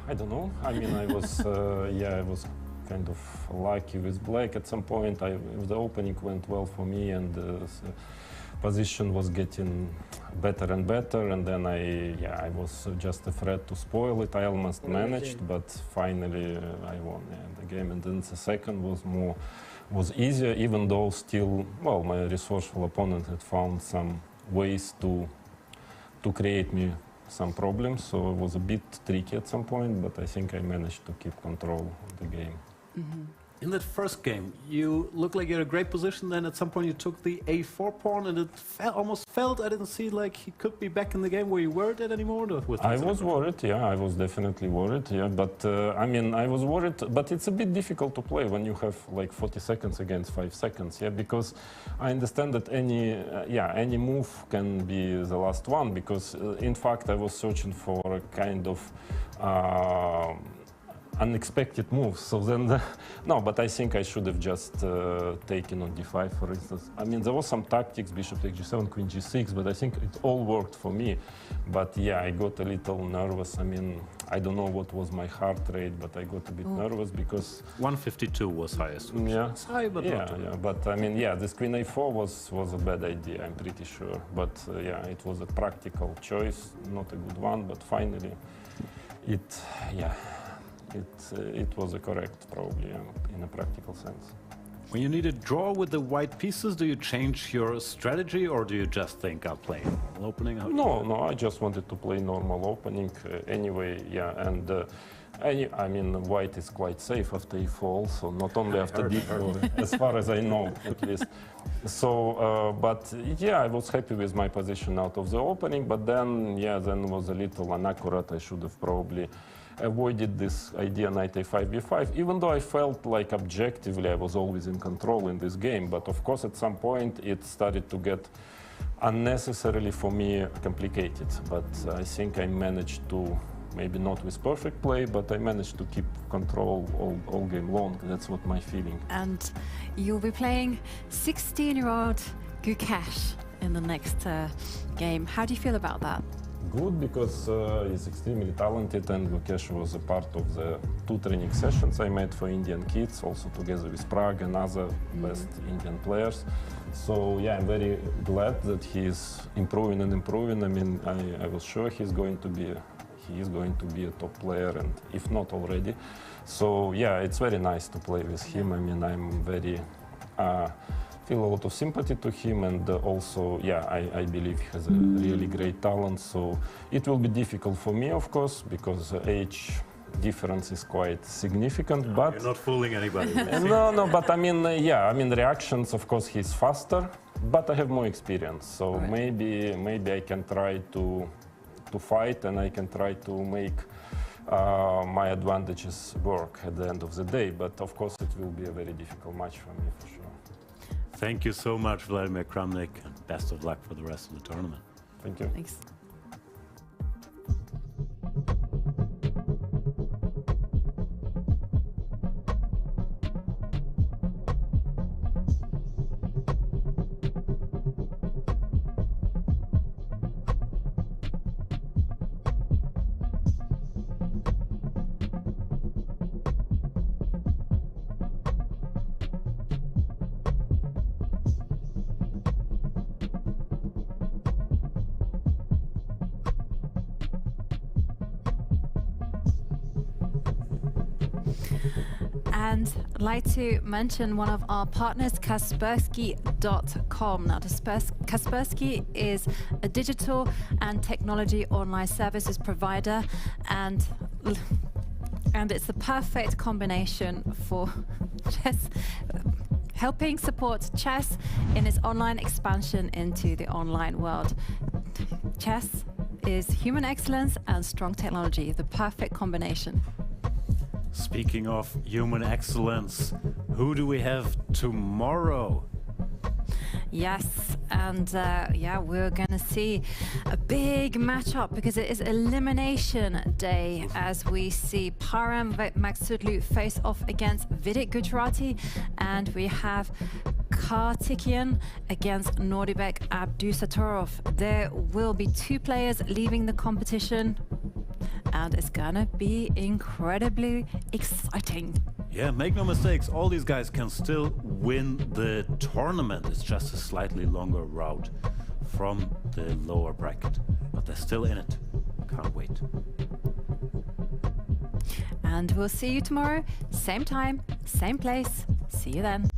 I don't know. I mean, I was, I was kind of lucky with black at some point. The opening went well for me, and position was getting better and better, and then I was just afraid to spoil it. I almost managed, but finally I won the game, and then the second was easier, even though still, well, my resourceful opponent had found some ways to create me some problems, so it was a bit tricky at some point, but I think I managed to keep control of the game. Mm-hmm. In that first game, you looked like you had a great position, then at some point you took the a4 pawn, and it almost felt, I didn't see like he could be back in the game. Were you worried at any more? I was worried, yeah, I was definitely worried, yeah, but I mean, I was worried, but it's a bit difficult to play when you have like 40 seconds against 5 seconds, yeah, because I understand that any move can be the last one, because in fact I was searching for a kind of unexpected moves. So then, no, but I think I should have just taken on d5, for instance. I mean, there was some tactics, bishop takes g7, queen g6, but I think it all worked for me. But yeah, I got a little nervous. I mean, I don't know what was my heart rate, but I got a bit nervous because 152 was highest. Yeah, it's high, but yeah, yeah. But I mean, yeah, this queen a4 was a bad idea. I'm pretty sure. But yeah, it was a practical choice, not a good one. But finally, it was a correct, probably, in a practical sense. When you need a draw with the white pieces, do you change your strategy, or do you just think I'll play normal opening? No, I just wanted to play normal opening anyway, yeah, and I mean, white is quite safe after e4, so not only after d4, as far as I know, at least. So, but yeah, I was happy with my position out of the opening, but then, yeah, then was a little inaccurate. I should have probably avoided this idea knight a5, b5, even though I felt like objectively I was always in control in this game. But of course, at some point, it started to get unnecessarily, for me, complicated. But I think I managed to, maybe not with perfect play, but I managed to keep control all game long. That's what my feeling. And you'll be playing 16-year-old Gukesh in the next game. How do you feel about that? Good, because he's extremely talented, and Gukesh was a part of the 2 training sessions I made for Indian kids, also together with Prague and other best Indian players. So yeah, I'm very glad that he's improving and improving. I mean, I was sure he is going to be a top player, and if not already. So yeah, it's very nice to play with him. I mean, I'm very feel a lot of sympathy to him, and also, yeah, I believe he has a really great talent. So it will be difficult for me, of course, because age difference is quite significant. But you're not fooling anybody. No, but I mean, yeah, I mean, reactions, of course, he's faster, but I have more experience. So maybe I can try to fight, and I can try to make my advantages work at the end of the day. But of course, it will be a very difficult match for me, for sure. Thank you so much, Vladimir Kramnik, and best of luck for the rest of the tournament. Thank you. Thanks. And I'd like to mention one of our partners, Kaspersky.com. Now, Kaspersky is a digital and technology online services provider, and it's the perfect combination for chess, helping support chess in its online expansion into the online world. Chess is human excellence and strong technology, the perfect combination. Speaking of human excellence, who do we have tomorrow? Yes, and yeah, we're going to see a big matchup because it is elimination day as we see Parham Maghsoodloo face off against Vidit Gujarati, and we have Kartikian against Nordibek Abdusattorov. There will be 2 players leaving the competition, and it's gonna be incredibly exciting. Yeah, make no mistakes, all these guys can still win the tournament. It's just a slightly longer route from the lower bracket, but they're still in it. Can't wait. And we'll see you tomorrow, same time, same place. See you then.